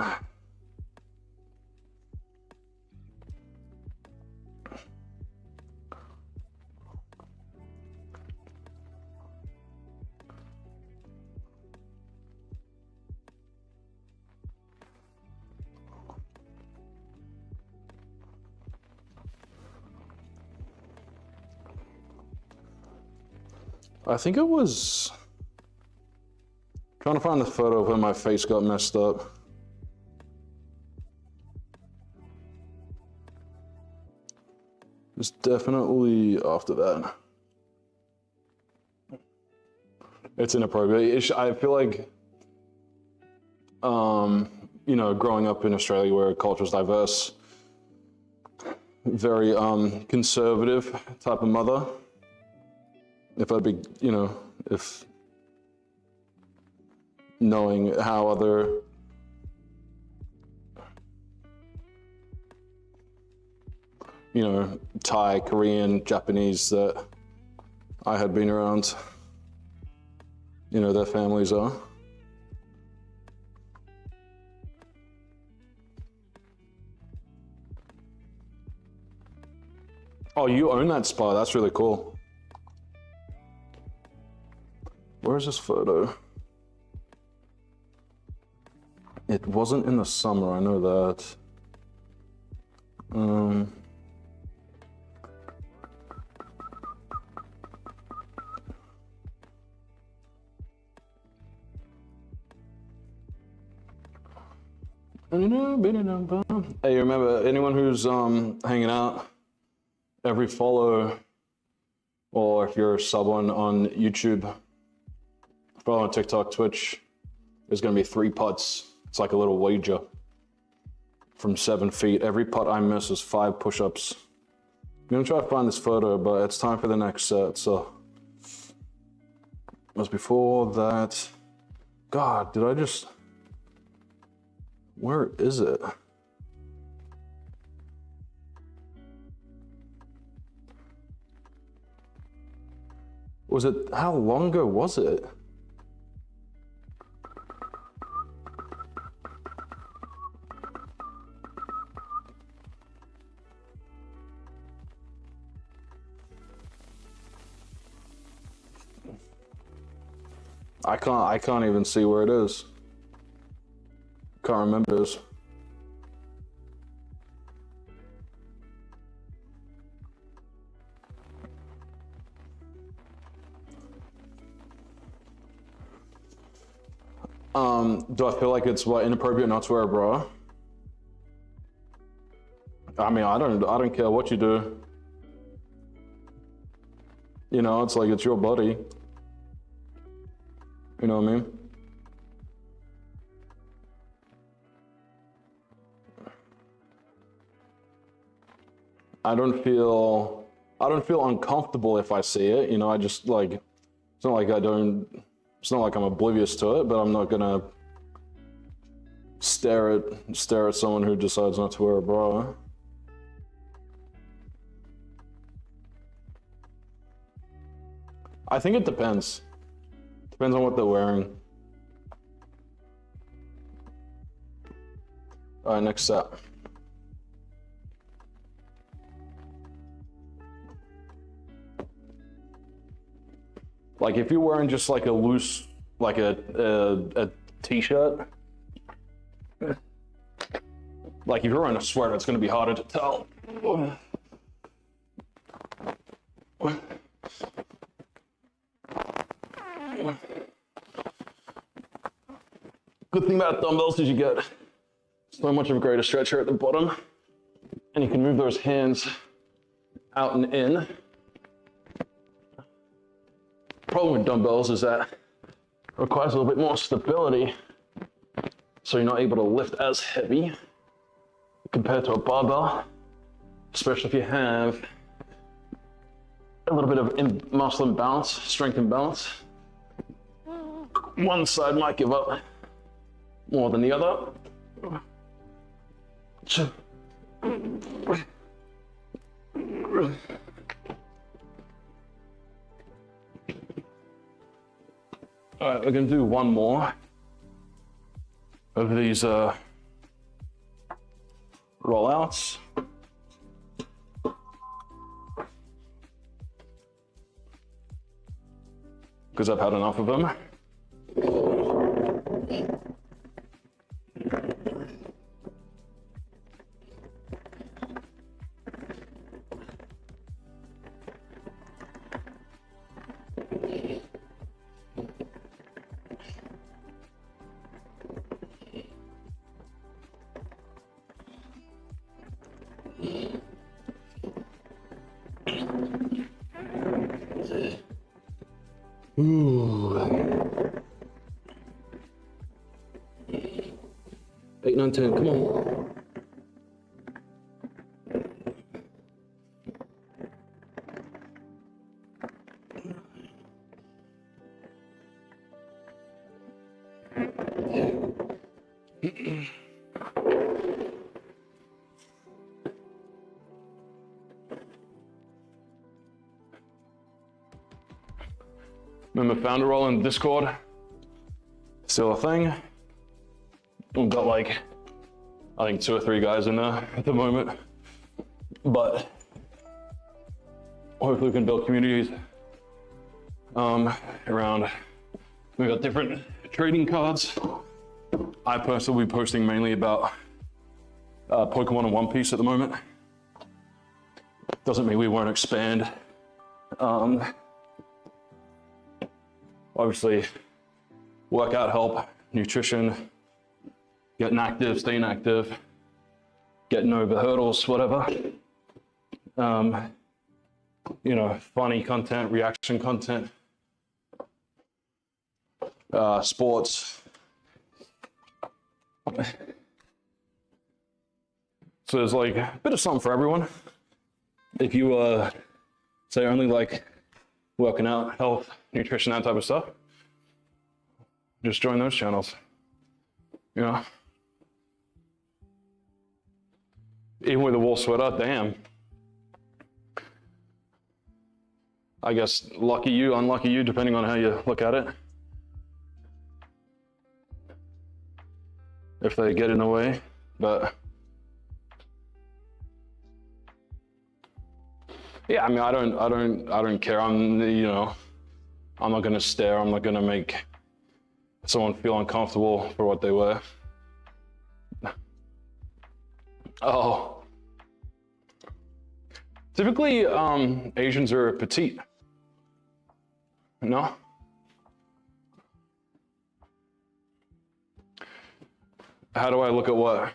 I think it was, trying to find the photo of when my face got messed up. It's definitely after that. It's inappropriate. I feel like, you know, growing up in Australia where culture is diverse, very conservative type of mother. If I'd be, you know, if knowing how other you know, Thai, Korean, Japanese that I had been around, you know, their families are. Oh, you own that spa, that's really cool. Where's this photo? It wasn't in the summer, I know that. Hey, remember, anyone who's hanging out, every follow, or if you're someone on YouTube, follow on TikTok, Twitch, there's gonna be 3 putts. It's like a little wager from 7 feet. Every putt I miss is 5 push-ups. I'm gonna try to find this photo, but it's time for the next set, so. It was before that. God, did I just, where is it? Was it, how long ago was it? I can't even see where it is. Can't remember this. Do I feel like it's inappropriate not to wear a bra? I mean, I don't care what you do. You know, it's like, it's your body. You know what I mean? I don't feel uncomfortable if I see it, you know, I just like, it's not like I'm oblivious to it, but I'm not gonna stare at someone who decides not to wear a bra. I think it depends. Depends on what they're wearing. All right, next set. Like if you're wearing just like a loose, like a t-shirt, Like if you're wearing a sweater, it's going to be harder to tell. Good thing about dumbbells is you get so much of a greater stretch here at the bottom, and you can move those hands out and in. Problem with dumbbells is that it requires a little bit more stability, so you're not able to lift as heavy compared to a barbell, especially if you have a little bit of muscle imbalance, strength imbalance. One side might give up more than the other. All right, we're gonna do one more of these rollouts. Because I've had enough of them. Ooh. 8, 9, 10, come on. Remember founder roll in Discord? Still a thing. We've got like, I think 2 or 3 guys in there at the moment. But hopefully we can build communities around, we've got different trading cards. I personally will be posting mainly about Pokemon and One Piece at the moment. Doesn't mean we won't expand. Obviously, workout help, nutrition, getting active, staying active, getting over hurdles, whatever. You know, funny content, reaction content, sports. So there's like a bit of something for everyone. If you say only like working out, health, nutrition, that type of stuff, just join those channels. You know, even with a wool sweater, damn. I guess lucky you, unlucky you, depending on how you look at it. If they get in the way, but yeah, I mean, I don't care. You know, I'm not gonna stare. I'm not gonna make someone feel uncomfortable for what they wear. Oh, typically Asians are petite. No? How do I look at what?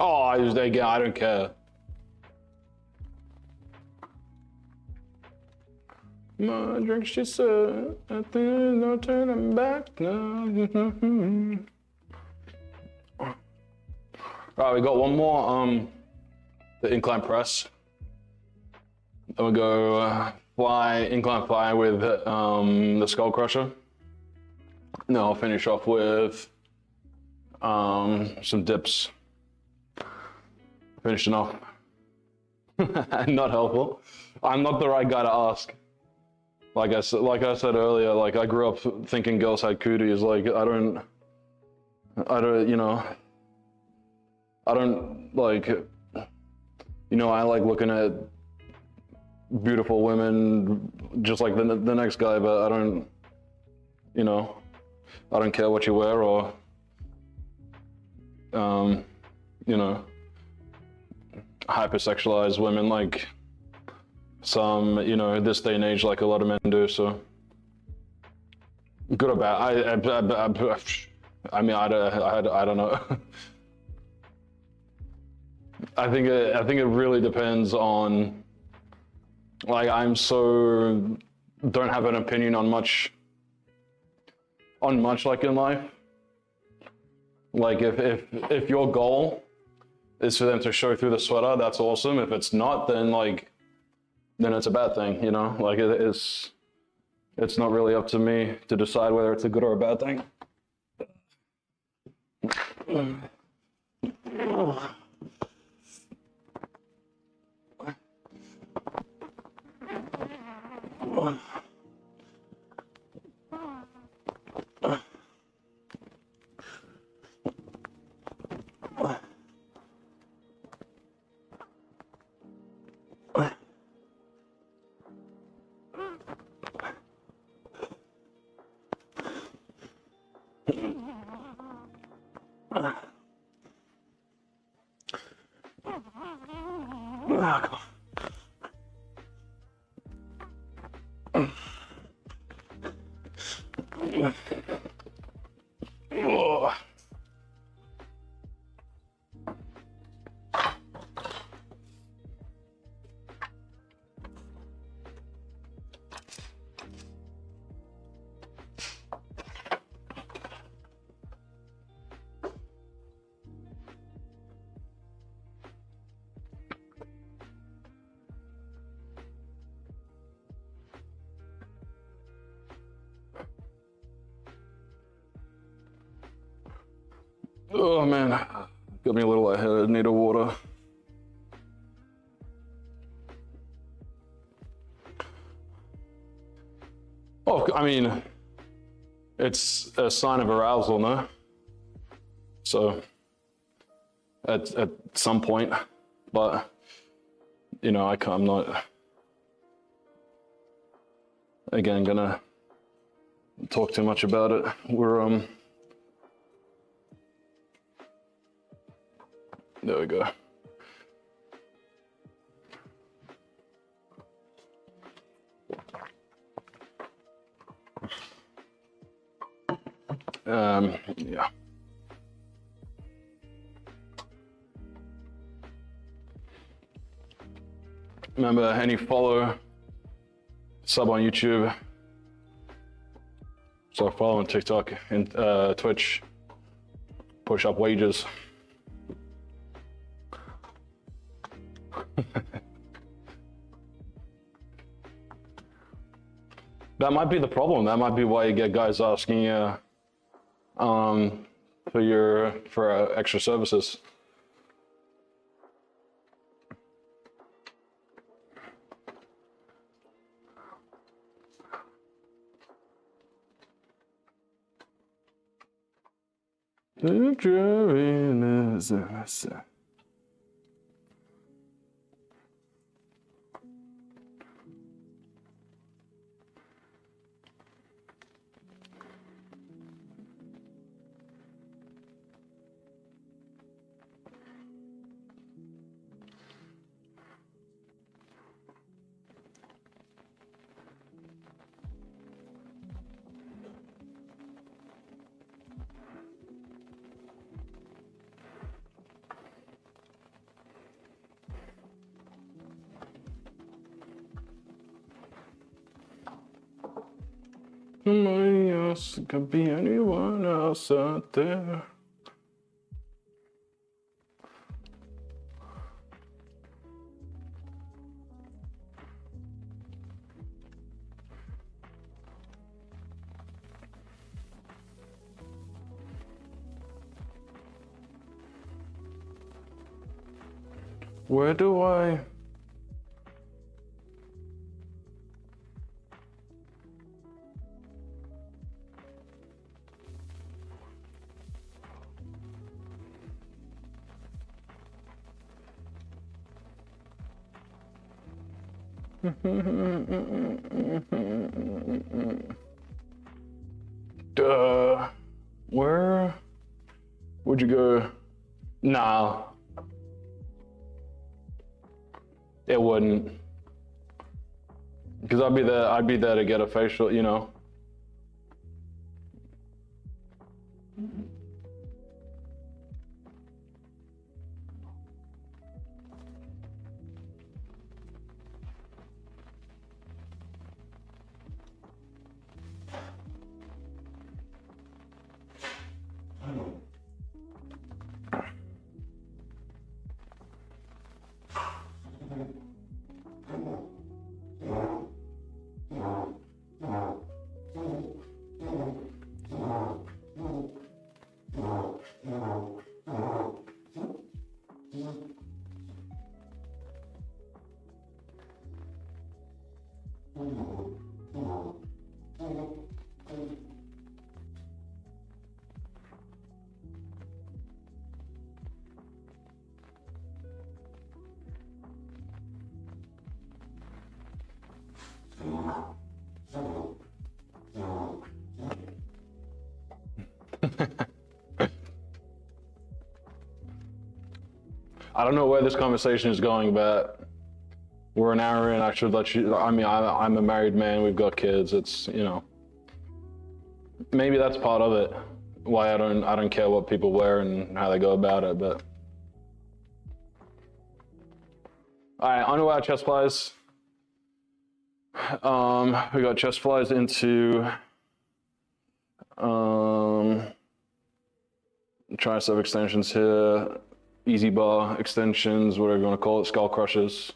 Oh, again, I don't care. My drink, she said, I think there's no turning back now. All right, we got one more, the incline press. Then we'll go incline fly with the skull crusher. And then I'll finish off with some dips. Finishing off. Not helpful. I'm not the right guy to ask. Like I said earlier, like I grew up thinking girls had cooties. Like I don't, you know, I don't like, you know, I like looking at beautiful women just like the next guy, but I don't, you know, I don't care what you wear or, you know, hypersexualized women like some, you know, this day and age, like a lot of men do. So good or bad, I mean, I don't know. I think it really depends on, like, don't have an opinion on much like in life. Like if your goal is for them to show through the sweater, that's awesome. If it's not, then it's a bad thing, you know? Like it's not really up to me to decide whether it's a good or a bad thing. Oh man, got me a little lightheaded, need a water. Oh, I mean, it's a sign of arousal, no? So, at some point, but, you know, I'm not, again, gonna talk too much about it. We're, there we go. Yeah. Remember, any follow, sub on YouTube. So follow on TikTok and Twitch. Push up wages. That might be the problem. That might be why you get guys asking you for extra services. Nobody else, it could be anyone else out there. Where do I? Where would you go? Nah, it wouldn't. Because I'd be there to get a facial, you know. I don't know where this conversation is going, but we're an hour in. I should let you. I mean, I'm a married man. We've got kids. It's, you know, maybe that's part of it. Why I don't care what people wear and how they go about it. But all right, on to our chest flies. We got chest flies into tricep extensions here, easy bar extensions, whatever you want to call it, skull crushers.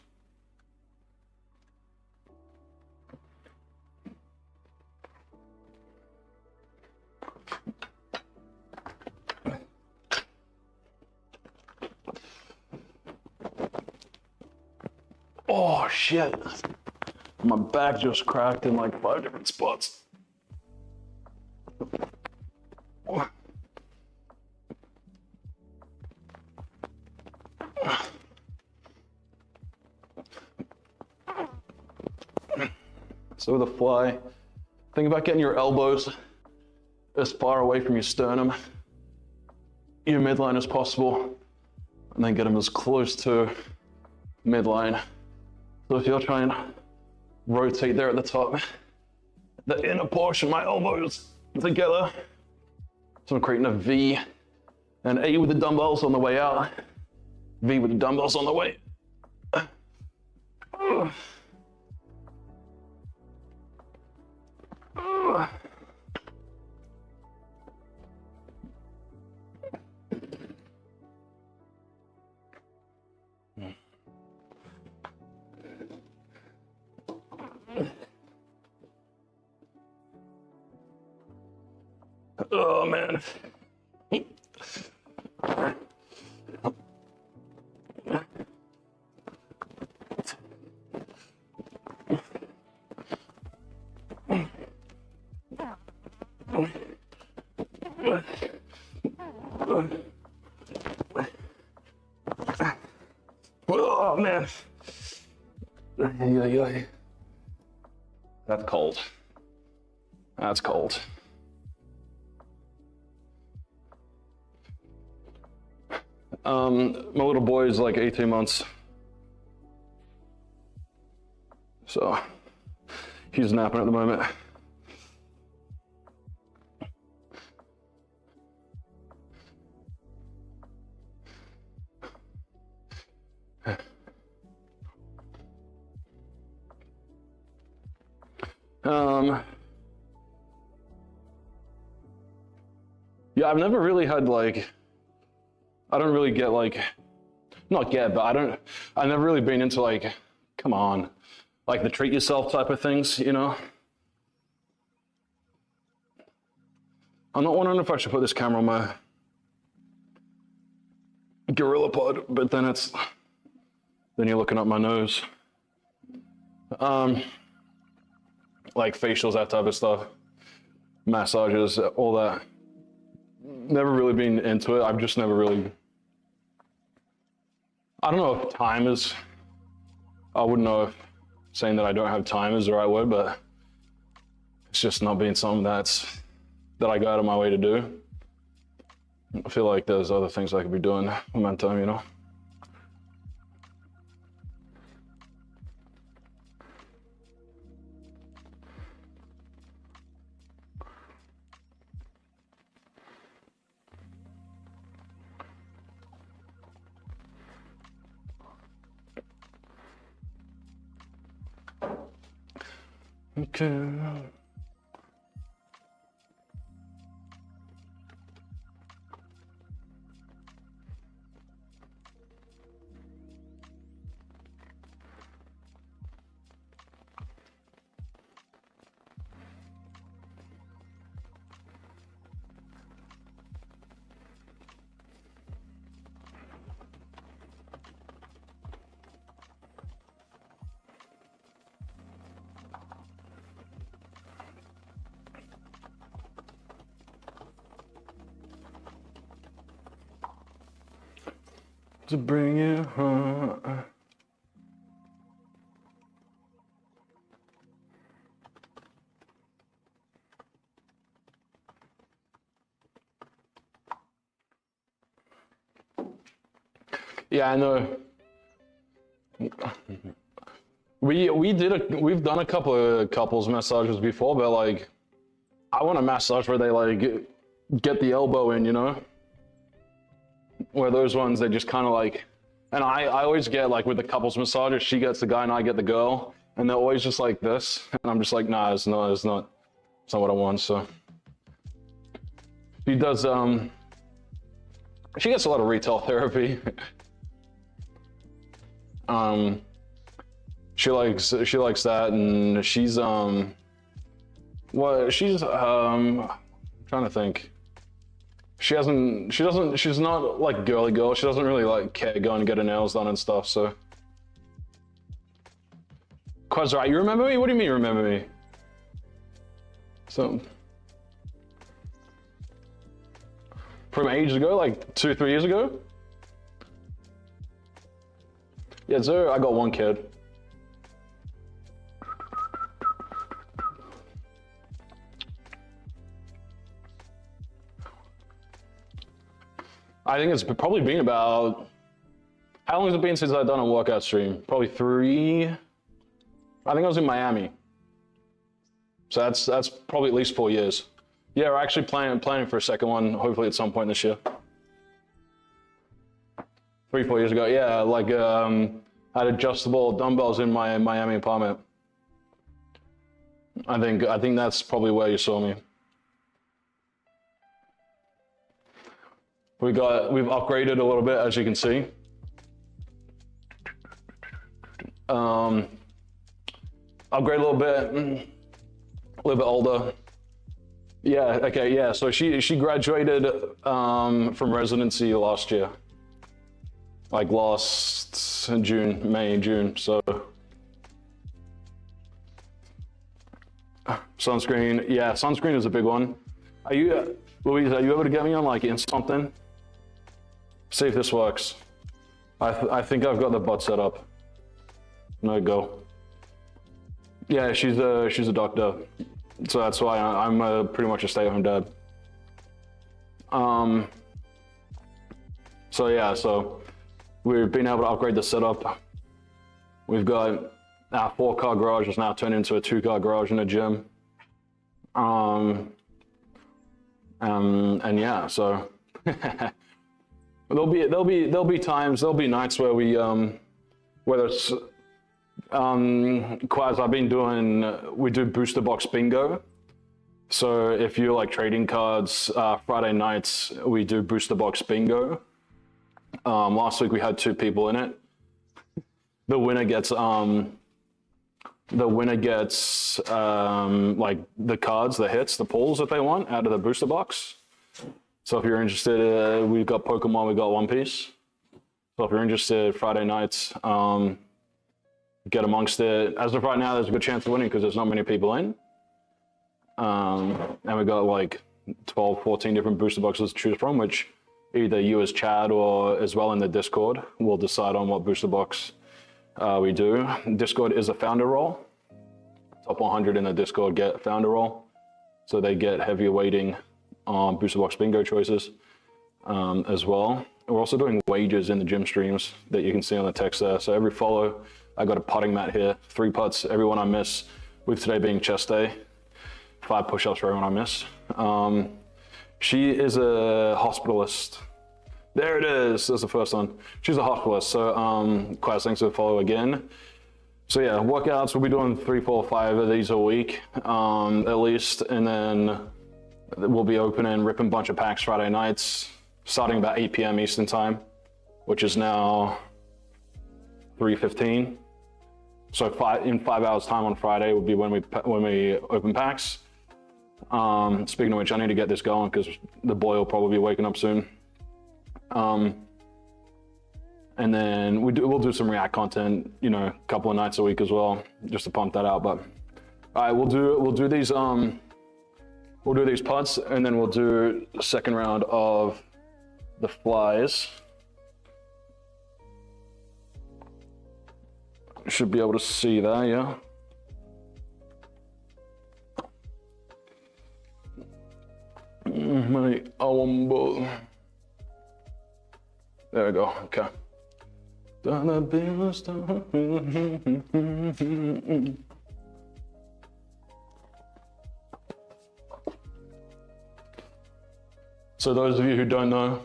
Oh shit, my back just cracked in like 5 different spots. So with a fly, think about getting your elbows as far away from your sternum, your midline as possible, and then get them as close to midline. So if you're trying to rotate there at the top, the inner portion, my elbows together, so I'm creating a V, and A with the dumbbells on the way out, V with the dumbbells on the way. Oh man. Oh man. That's cold. That's cold. My little boy is like 18 months. So he's napping at the moment. Yeah, I've never really had like, I don't really get like, not get, but I've never really been into like, come on, like the treat yourself type of things, you know? I'm not wondering if I should put this camera on my gorilla pod, but then you're looking up my nose. Like facials, that type of stuff, massages, all that. Never really been into it. I've just never really, I don't know if time is, I wouldn't know if saying that I don't have time is the right word, but it's just not being something that I go out of my way to do. I feel like there's other things I could be doing with my time, you know? Okay. To bring you home. Yeah, I know. We've done a couple of couples massages before, but like, I want a massage where they like get the elbow in, you know? Where those ones, they just kind of like, and I always get like with the couples massages, she gets the guy and I get the girl, and they're always just like this, and I'm just like, nah, it's not what I want. So she does, she gets a lot of retail therapy. She likes that, and she's trying to think. She's not like a girly girl. She doesn't really like care go and get her nails done and stuff, so. Quaz, right, you remember me? What do you mean you remember me? So. From ages ago, like 2-3 years ago? Yeah, so I got one kid. I think it's probably been about, how long has it been since I've done a workout stream? Probably 3, I think I was in Miami. So that's probably at least 4 years. Yeah, we're actually planning for a second one, hopefully at some point this year. 3-4 years ago, yeah, like I had adjustable dumbbells in my Miami apartment. I think that's probably where you saw me. We've upgraded a little bit, as you can see. Upgrade a little bit older. Yeah, okay, yeah. So she graduated from residency last year. Like last May, June, so. Sunscreen, yeah, sunscreen is a big one. Louise, are you able to get me on like in something? See if this works. I think I've got the butt set up. No go. Yeah, she's a doctor, so that's why I'm pretty much a stay-at-home dad. So yeah, so we've been able to upgrade the setup. We've got our 4-car garage is now turned into a 2-car garage and a gym. And yeah, so there'll be times, there'll be nights where we whether it's Quaz, I've been doing we do booster box bingo. So if you like trading cards, Friday nights we do booster box bingo. Last week we had 2 people in it. The winner gets like the cards, the hits, the pulls that they want out of the booster box. So if you're interested, we've got Pokemon, we've got One Piece. So if you're interested, Friday nights, get amongst it. As of right now, there's a good chance of winning because there's not many people in. And we got like 12, 14 different booster boxes to choose from, which either you as Chad or as well in the Discord will decide on what booster box we do. Discord is a founder role. Top 100 in the Discord get founder role. So they get heavier weighting on booster box bingo choices as well. We're also doing wagers in the gym streams that you can see on the text there. So every follow, I got a putting mat here, 3 putts, every one I miss, with today being chest day, 5 push-ups for everyone I miss. She is a hospitalist. There it is, that's the first one. She's a hospitalist, so quite thanks for the follow again. So yeah, workouts, we'll be doing 3, 4, 5 of these a week, at least, and then we'll be opening, ripping a bunch of packs Friday nights, starting about 8 p.m. Eastern time, which is now 3:15. So in 5 hours time on Friday would be when we open packs. Speaking of which, I need to get this going because the boy will probably be waking up soon. And then we'll do some React content, you know, a couple of nights a week as well, just to pump that out. But all right, we'll do these putts, and then we'll do the second round of the flies. Should be able to see that, yeah. There we go, okay. So those of you who don't know,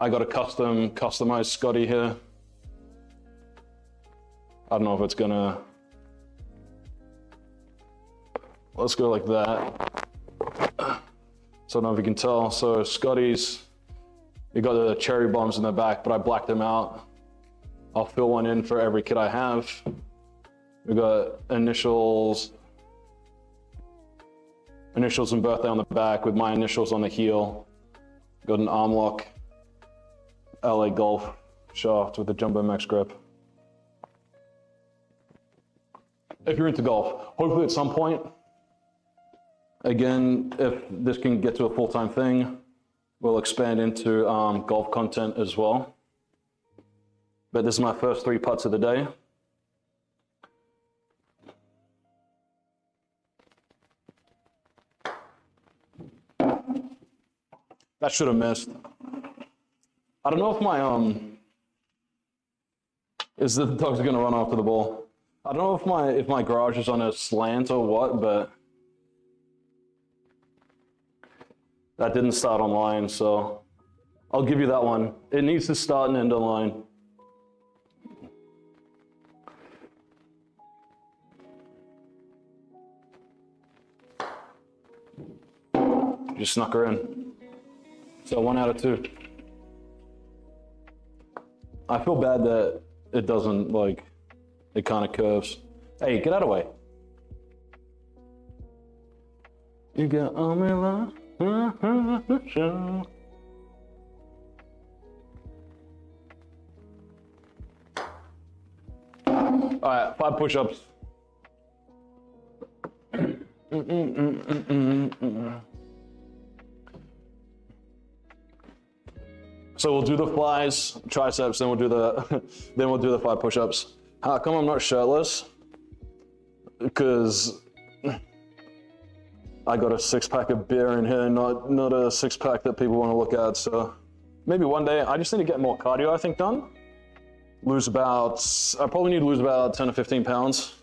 I got a customized Scotty here. I don't know if it's gonna, let's go like that. So I don't know if you can tell. So Scotty's, you got the cherry bombs in the back, but I blacked them out. I'll fill one in for every kit I have. We got initials and birthday on the back with my initials on the heel. Got an arm lock, LA Golf shaft with a Jumbo Max grip. If you're into golf, hopefully at some point, again, if this can get to a full-time thing, we'll expand into golf content as well. But this is my first 3 putts of the day. That should have missed. I don't know if my, is the dog's gonna run after the ball. I don't know if my garage is on a slant or what, but that didn't start online, so I'll give you that one. It needs to start and end online. Just snuck her in. So 1 out of 2. I feel bad that it doesn't, like, it kind of curves. Hey, get out of the way. You got all my love. All right, 5 push-ups. So we'll do the flies, triceps, then we'll do the 5 push-ups. How come I'm not shirtless? Because I got a 6-pack of beer in here, not a 6-pack that people want to look at. So maybe one day. I just need to get more cardio, I think, done. I probably need to lose about 10 or 15 pounds.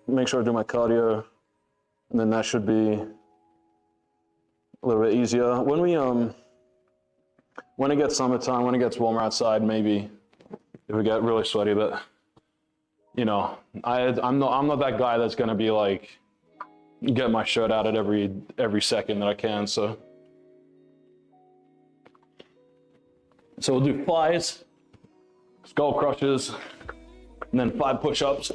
Make sure I do my cardio, and then that should be a little bit easier. When it gets summertime, when it gets warmer outside, maybe if we get really sweaty, but you know, I'm not that guy that's gonna be like, get my shirt out at every second that I can, so we'll do flies, skull crushes, and then 5 push-ups.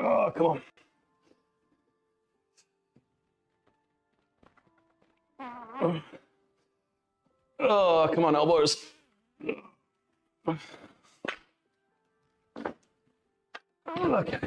Oh, come on. Oh, come on, elbows. Okay.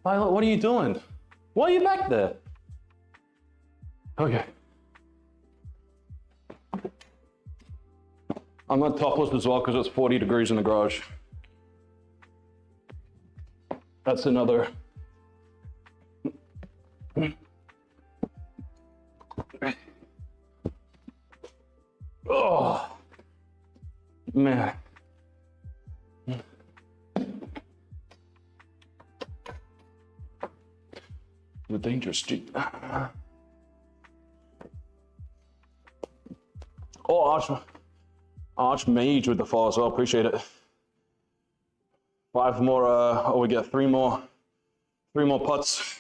Violet, what are you doing? Why are you back there? Okay. I'm not topless as well because it's 40 degrees in the garage. That's another. Oh, man. The dangerous Jeep. Oh, Archmage with the fall as well. Appreciate it. 5 more. Oh, we get 3 more. 3 more putts.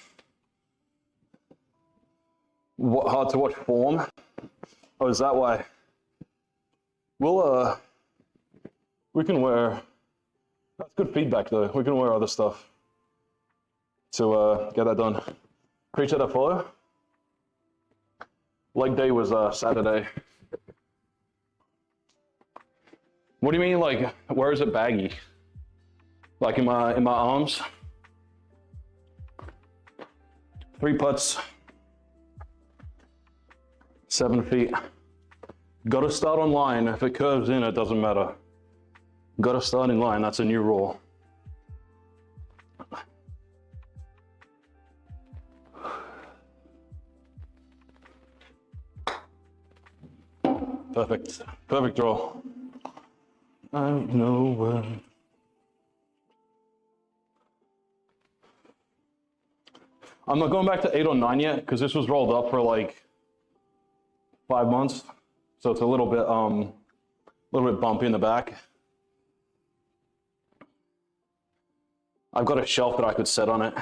What, hard to watch form? Oh, is that why? We'll we can wear. That's good feedback though. We can wear other stuff to get that done. Appreciate that follow. Leg day was Saturday. What do you mean, like, where is it baggy? Like in my arms? 3 putts, 7 feet. Gotta start on line. If it curves in, it doesn't matter. Gotta start in line, that's a new rule. Perfect, perfect draw. I know where. I'm not going back to 8 or 9 yet because this was rolled up for like 5 months, so it's a little bit bumpy in the back. I've got a shelf that I could set on it.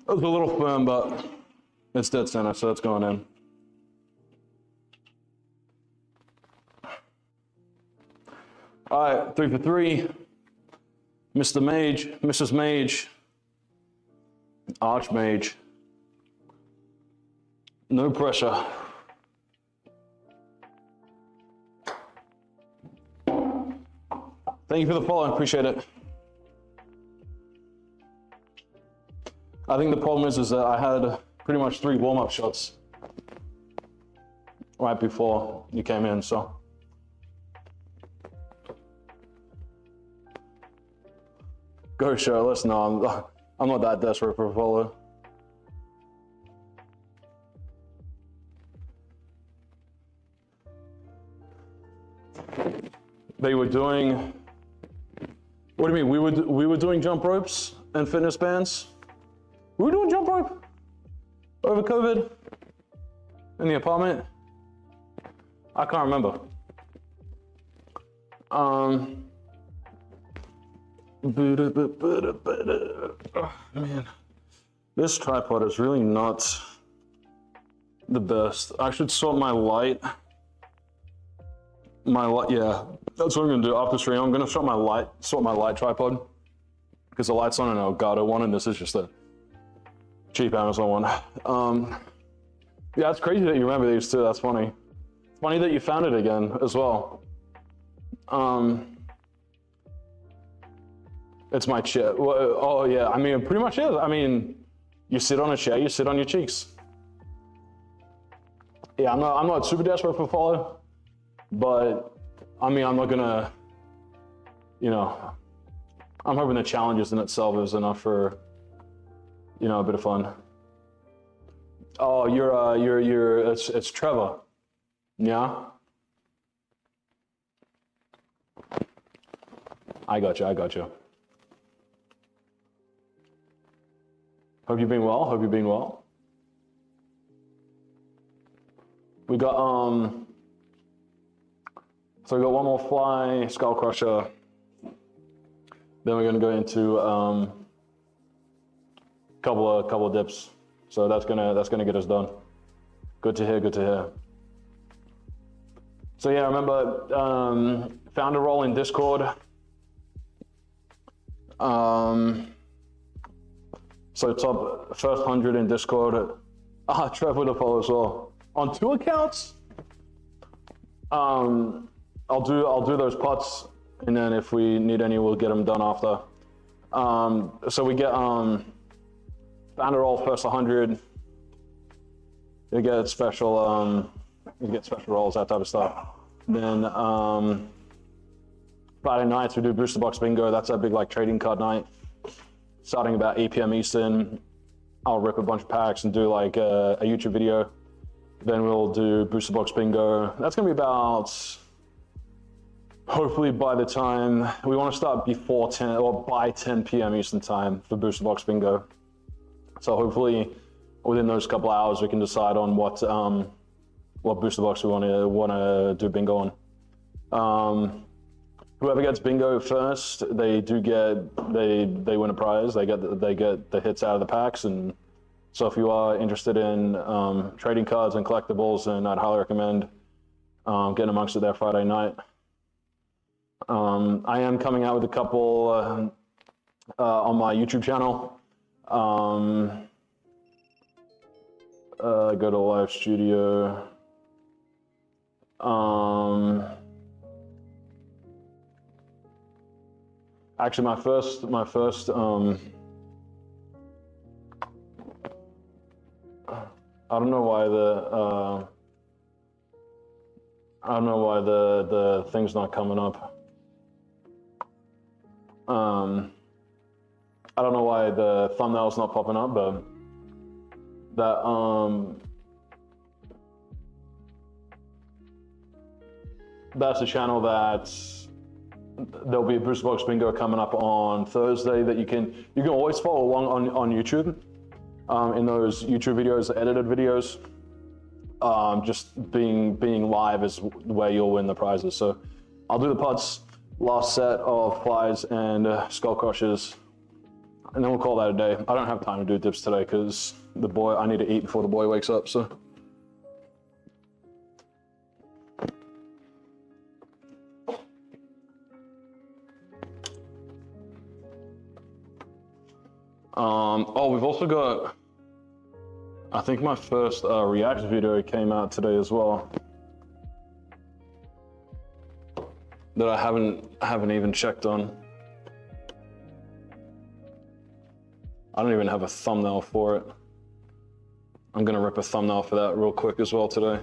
It was a little firm, but it's dead center, so it's going in. All right, 3 for 3. Mr. Mage, Mrs. Mage, Archmage. No pressure. Thank you for the follow, I appreciate it. I think the problem is that I had pretty much 3 warm-up shots right before you came in, so. Go shirtless? No, I'm not that desperate for a follow. They were doing, what do you mean? We were doing jump ropes and fitness bands? We were doing jump rope over COVID in the apartment. I can't remember. Man, this tripod is really not the best. I should sort my light. Yeah, that's what I'm gonna do after stream. I'm gonna sort my light tripod because the light's on an Elgato one, and this is just a cheap Amazon one. Yeah, it's crazy that you remember these two. That's funny. It's funny that you found it again as well. It's my chair. Oh yeah, I mean, it pretty much is. I mean, you sit on a chair, you sit on your cheeks. Yeah, I'm not super desperate for follow, but I mean, I'm not gonna, you know, I'm hoping the challenges in itself is enough for, you know, a bit of fun. Oh, it's Trevor. Yeah? I got you. Hope you've been well. We got, so we got one more fly, skull crusher. Then we're gonna go into couple of dips. So that's gonna get us done. Good to hear. So yeah, remember, found a role in Discord. So top first 100 in Discord. Trevor to follow as well. On 2 accounts? I'll do those putts, and then if we need any, we'll get them done after. So we get found a role first 100. You get special roles, that type of stuff. Then Friday nights we do booster box bingo. That's a big like trading card night. Starting about 8 p.m. Eastern, I'll rip a bunch of packs and do like a YouTube video. Then we'll do booster box bingo. That's gonna be about, hopefully by the time, we wanna start before 10 or by 10 p.m. Eastern time for booster box bingo. So hopefully within those couple hours we can decide on what booster box we wanna do bingo on. Whoever gets bingo first, they win a prize. They get the hits out of the packs, and so if you are interested in trading cards and collectibles, then I'd highly recommend getting amongst it there Friday night. I am coming out with a couple on my YouTube channel. Go to live studio. Actually, my first. I don't know why the thing's not coming up. I don't know why the thumbnail's not popping up, but that's a channel that there'll be a booster box bingo coming up on Thursday that you can always follow along on YouTube. In those YouTube videos, the edited videos, just being live is where you'll win the prizes. So I'll do the putts, last set of flies and skull crushers, and then we'll call that a day. I don't have time to do dips today because I need to eat before the boy wakes up. So. We've also got, I think my first React video came out today as well. That I haven't even checked on. I don't even have a thumbnail for it. I'm gonna rip a thumbnail for that real quick as well today.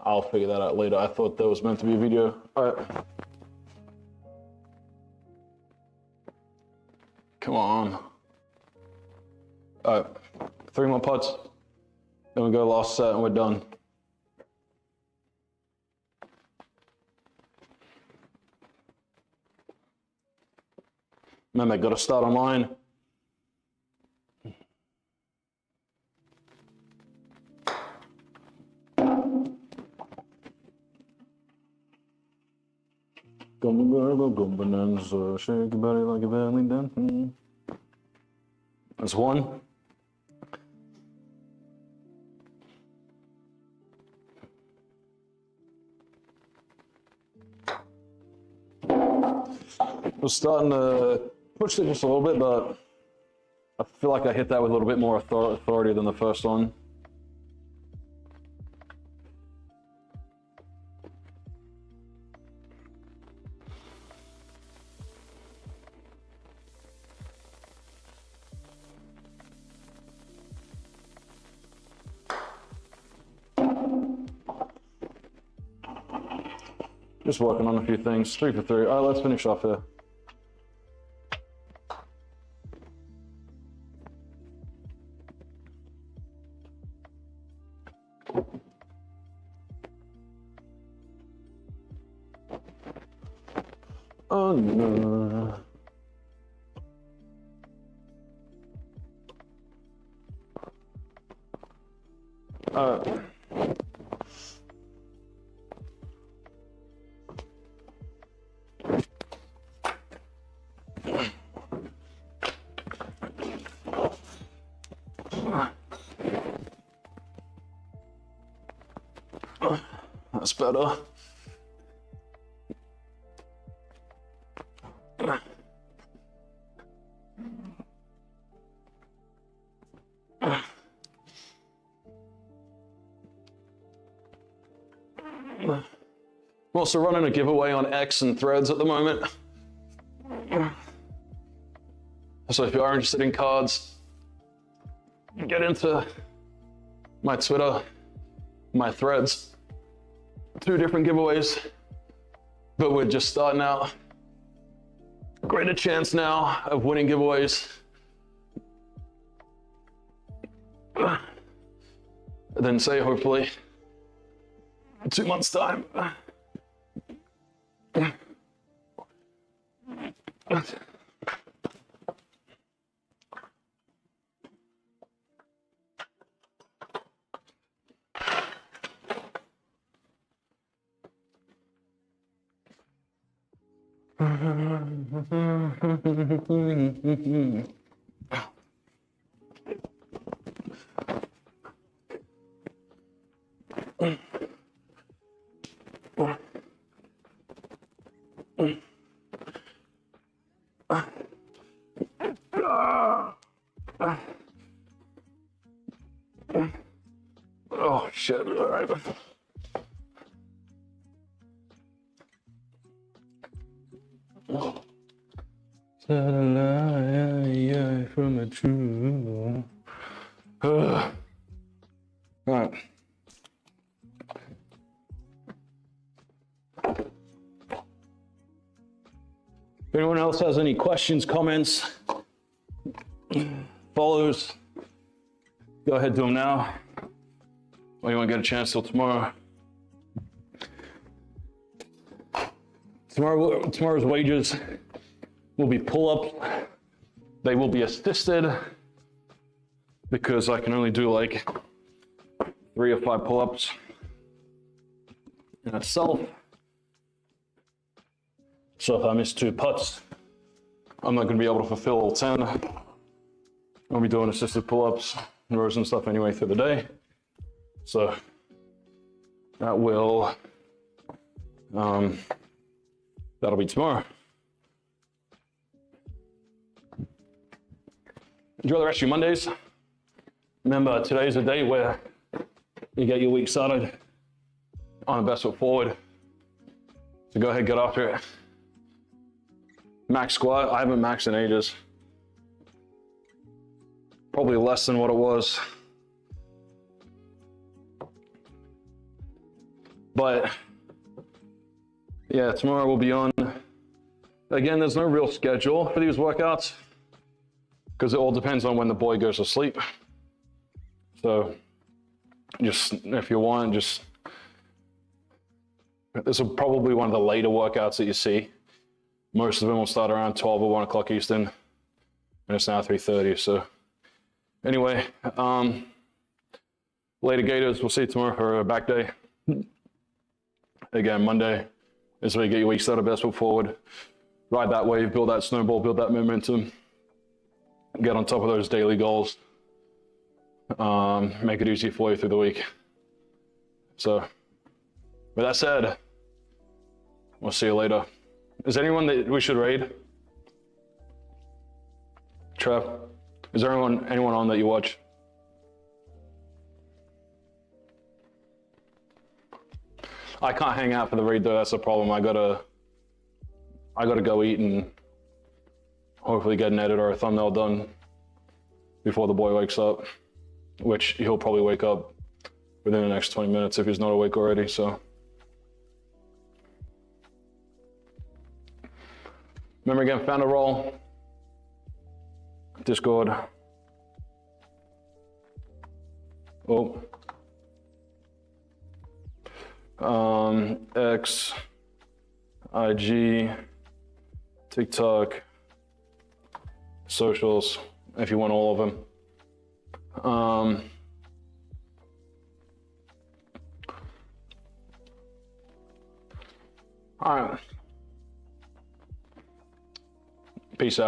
I'll figure that out later. I thought that was meant to be a video. All right. Come on. All right, 3 more putts. Then we go last set and we're done. Remember, got to start on line. Go bonanza, shake your body like a belly dancer. That's one. We're starting to push it just a little bit, but I feel like I hit that with a little bit more authority than the first one. Just working on a few things. 3 for 3. All right, let's finish off here. Oh no. That's better. I'm also running a giveaway on X and Threads at the moment. So if you are interested in cards, get into my Twitter, my Threads. 2 different giveaways, but we're just starting out. Greater chance now of winning giveaways than say hopefully 2 months time. Oh shit, all right. From a true. All right. If anyone else has any questions, comments, follows, go ahead, do them now. Or you won't get a chance till tomorrow. Tomorrow's wages will be pull-ups. They will be assisted because I can only do like 3 or 5 pull-ups in itself. So if I miss 2 putts, I'm not going to be able to fulfill all 10. I'll be doing assisted pull-ups, rows and stuff anyway through the day. So that will, that'll be tomorrow. Enjoy the rest of your Mondays. Remember, today's a day where you get your week started on the best foot forward. So go ahead, get after it. Max squat, I haven't maxed in ages. Probably less than what it was But yeah, tomorrow we'll be on. Again, there's no real schedule for these workouts because it all depends on when the boy goes to sleep. So just, if you want, this is probably one of the later workouts that you see. Most of them will start around 12 or 1 o'clock Eastern, and it's now 3:30. So anyway, later Gators, we'll see you tomorrow for a back day. Again, Monday is where you get your week started, best foot forward. Ride that wave, build that snowball, build that momentum. Get on top of those daily goals. Make it easy for you through the week. So, with that said, we'll see you later. Is there anyone that we should raid? Trev, is there anyone on that you watch? I can't hang out for the raid though, that's the problem. I gotta go eat and hopefully get an edit or a thumbnail done before the boy wakes up, which he'll probably wake up within the next 20 minutes if he's not awake already, so. Remember again, found a role, Discord. X, IG, TikTok, socials, if you want all of them. All right. Peace out.